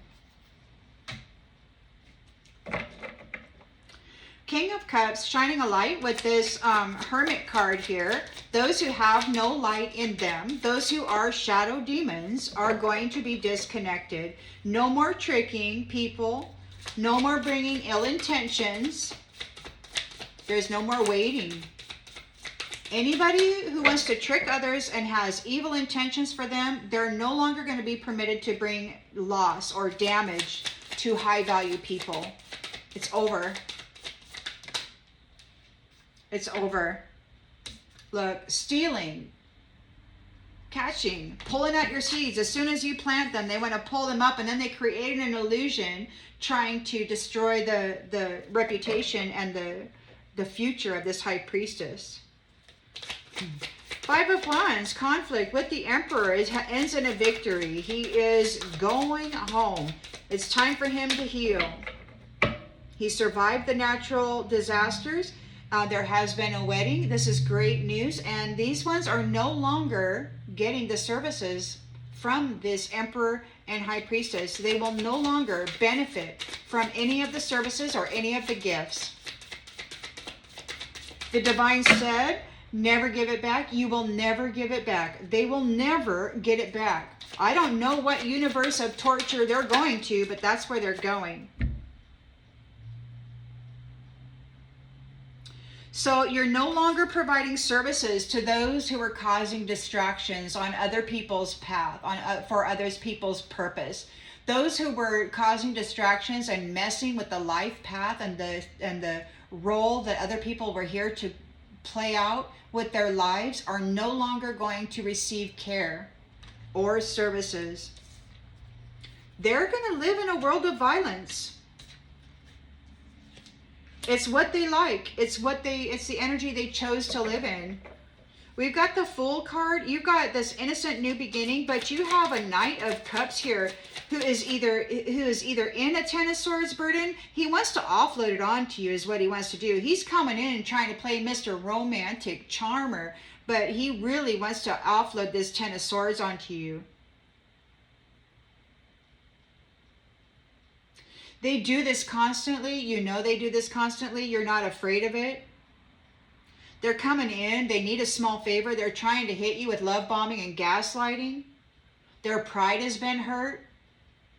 King of Cups, shining a light with this Hermit card here. Those who have no light in them, those who are shadow demons, are going to be disconnected. No more tricking people. No more bringing ill intentions. There's no more waiting. Anybody who wants to trick others and has evil intentions for them, they're no longer going to be permitted to bring loss or damage to high value people. It's over. It's over. Look, stealing, catching, pulling out your seeds. As soon as you plant them, they want to pull them up, and then they create an illusion trying to destroy the reputation and the future of this High Priestess. 5 of Wands, conflict with the Emperor. It ends in a victory. He is going home. It's time for him to heal. He survived the natural disasters. There has been a wedding. This is great news. And these ones are no longer getting the services from this Emperor and High Priestess. They will no longer benefit from any of the services or any of the gifts. The Divine said, never give it back. You will never give it back. They will never get it back. I don't know what universe of torture they're going to, but that's where they're going. So you're no longer providing services to those who are causing distractions on other people's path, for others people's purpose. Those who were causing distractions and messing with the life path and the role that other people were here to play out with their lives are no longer going to receive care or services. They're going to live in a world of violence. It's what they like. It's the energy they chose to live in. We've got the Fool card. You've got this innocent new beginning, but you have a Knight of Cups here who is either in a Ten of Swords burden. He wants to offload it onto you is what he wants to do. He's coming in and trying to play Mr. Romantic Charmer, but he really wants to offload this Ten of Swords onto you. They do this constantly. You know they do this constantly. You're not afraid of it. They're coming in. They need a small favor. They're trying to hit you with love bombing and gaslighting. Their pride has been hurt.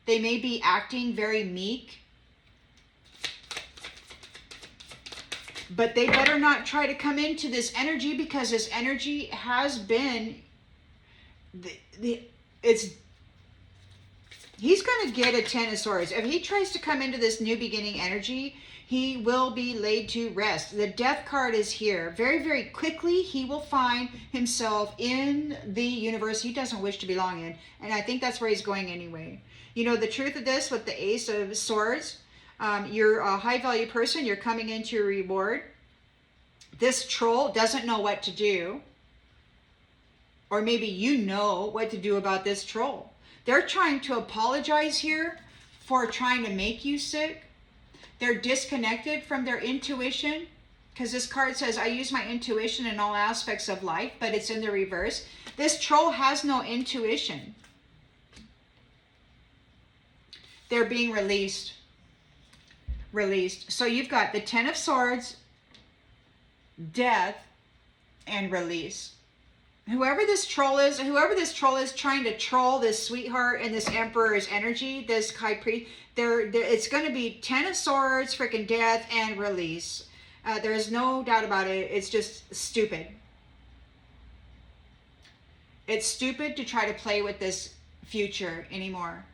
They may be acting very meek. But they better not try to come into this energy, because this energy has been... He's going to get a Ten of Swords. If he tries to come into this new beginning energy, he will be laid to rest. The Death card is here. Very, very quickly, he will find himself in the universe he doesn't wish to belong in. And I think that's where he's going anyway. You know, the truth of this with the Ace of Swords, you're a high value person. You're coming into your reward. This troll doesn't know what to do. Or maybe you know what to do about this troll. They're trying to apologize here for trying to make you sick. They're disconnected from their intuition, because this card says, I use my intuition in all aspects of life, but it's in the reverse. This troll has no intuition. They're being released. So you've got the Ten of Swords, Death, and release. Whoever this troll is trying to troll this sweetheart and this Emperor's energy, this High Priest, it's going to be Ten of Swords, freaking Death, and release. There's no doubt about it. It's just stupid. It's stupid to try to play with this future anymore.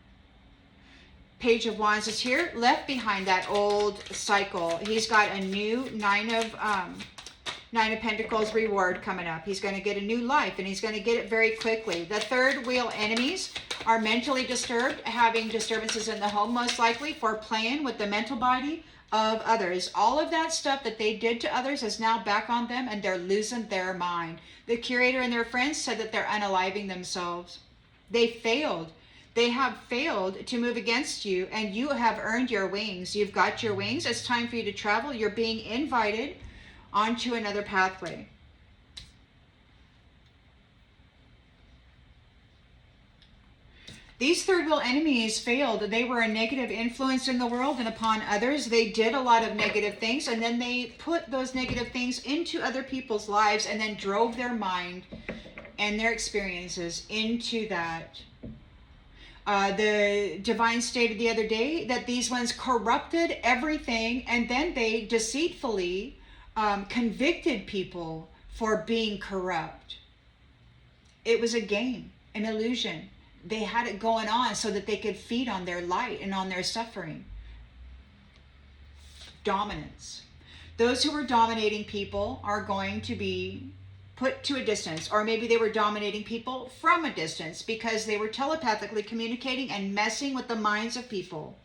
Page of Wands is here, left behind that old cycle. He's got a new Nine of Pentacles reward coming up. He's going to get a new life, and he's going to get it very quickly. The third wheel enemies are mentally disturbed, having disturbances in the home, most likely for playing with the mental body of others. All of that stuff that they did to others is now back on them, and they're losing their mind. The curator and their friends said that they're unaliving themselves. They failed. They have failed to move against you, and you have earned your wings. You've got your wings. It's time for you to travel. You're being invited onto another pathway. These third wheel enemies failed. They were a negative influence in the world and upon others. They did a lot of negative things, and then they put those negative things into other people's lives and then drove their mind and their experiences into that. The divine stated the other day that these ones corrupted everything, and then they deceitfully convicted people for being corrupt. It was a game, an illusion. They had it going on so that they could feed on their light and on their suffering. Dominance. Those who were dominating people are going to be put to a distance, or maybe they were dominating people from a distance because they were telepathically communicating and messing with the minds of people.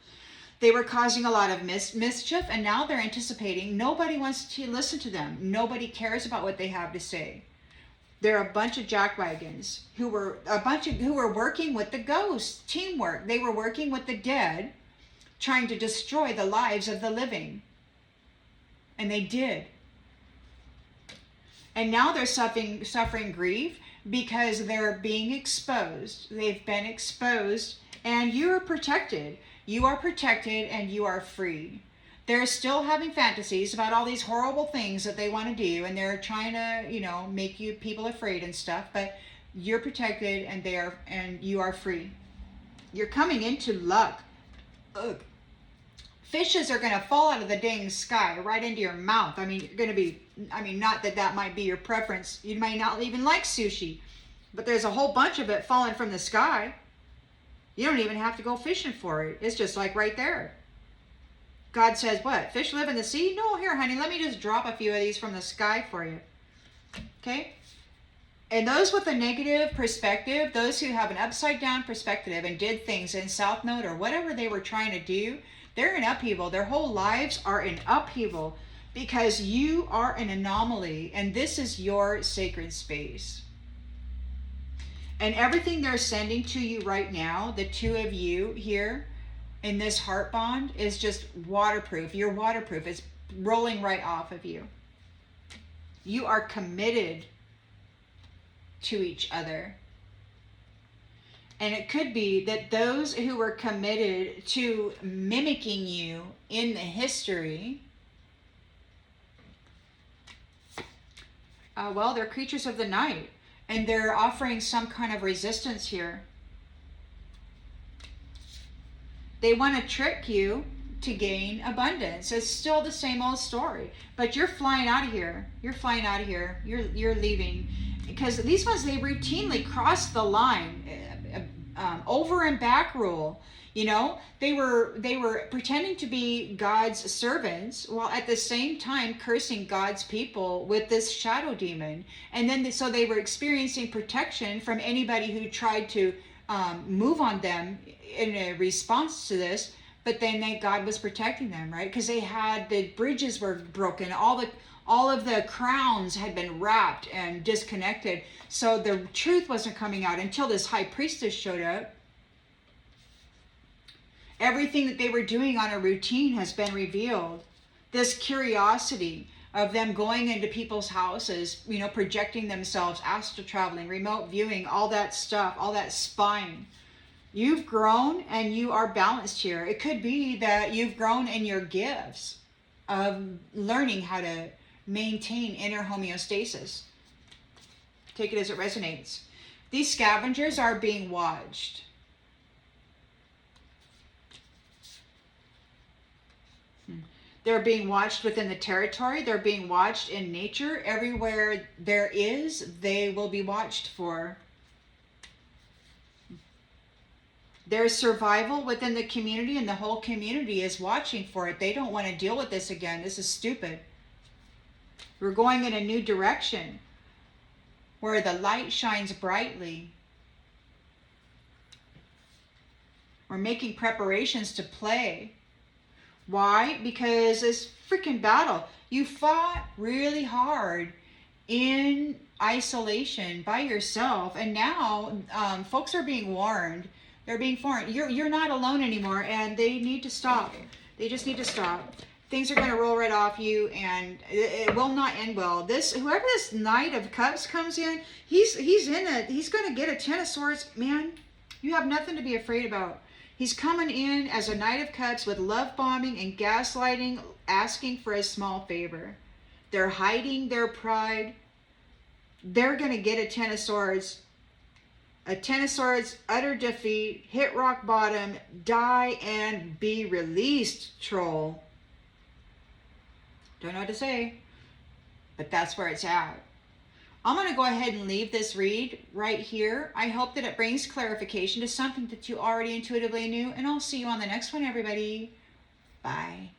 They were causing a lot of mischief, and now they're anticipating. Nobody wants to listen to them. Nobody cares about what they have to say. They're a bunch of jackwagons who were working with the ghosts, teamwork. They were working with the dead, trying to destroy the lives of the living. And they did. And now they're suffering grief because they're being exposed. They've been exposed, and you're protected. You are protected and you are free. They're still having fantasies about all these horrible things that they want to do, and they're trying to, make you people afraid and stuff, but you're protected and you are free. You're coming into luck. Ugh. Fishes are going to fall out of the dang sky right into your mouth. You're going to be, not that might be your preference. You might not even like sushi, but there's a whole bunch of it falling from the sky. You don't even have to go fishing for it. It's just like right there. God says, what? Fish live in the sea? No, here, honey, let me just drop a few of these from the sky for you. Okay? And those with a negative perspective, those who have an upside down perspective and did things in South Node or whatever they were trying to do, they're in upheaval. Their whole lives are in upheaval because you are an anomaly and this is your sacred space. And everything they're sending to you right now, the two of you here in this heart bond, is just waterproof. You're waterproof. It's rolling right off of you. You are committed to each other. And it could be that those who were committed to mimicking you in the history, they're creatures of the night. And they're offering some kind of resistance here. They want to trick you to gain abundance. It's still the same old story. But you're flying out of here. You're flying out of here. You're leaving. Because these ones, they routinely cross the line. Over and back rule. They were pretending to be God's servants while at the same time cursing God's people with this shadow demon. And then so they were experiencing protection from anybody who tried to move on them in a response to this. But then God was protecting them, right? Because the bridges were broken, all of the crowns had been wrapped and disconnected. So the truth wasn't coming out until this high priestess showed up. Everything that they were doing on a routine has been revealed. This curiosity of them going into people's houses, projecting themselves, astral traveling, remote viewing, all that stuff, all that spying. You've grown and you are balanced here. It could be that you've grown in your gifts of learning how to maintain inner homeostasis. Take it as it resonates. These scavengers are being watched. They're being watched within the territory. They're being watched in nature. Everywhere there is, they will be watched for. There's survival within the community, and the whole community is watching for it. They don't want to deal with this again. This is stupid. We're going in a new direction where the light shines brightly. We're making preparations to play. Why? Because this freaking battle, you fought really hard in isolation by yourself, and now folks are being warned. They're being warned. You're not alone anymore, and they need to stop. They just need to stop. Things are going to roll right off you, and it will not end well. Whoever this Knight of Cups comes in, he's going to get a Ten of Swords, man. You have nothing to be afraid about. He's coming in as a Knight of Cups with love bombing and gaslighting, asking for a small favor. They're hiding their pride. They're going to get a Ten of Swords. A Ten of Swords, utter defeat, hit rock bottom, die and be released, troll. Don't know what to say, but that's where it's at. I'm going to go ahead and leave this read right here. I hope that it brings clarification to something that you already intuitively knew, and I'll see you on the next one, everybody. Bye.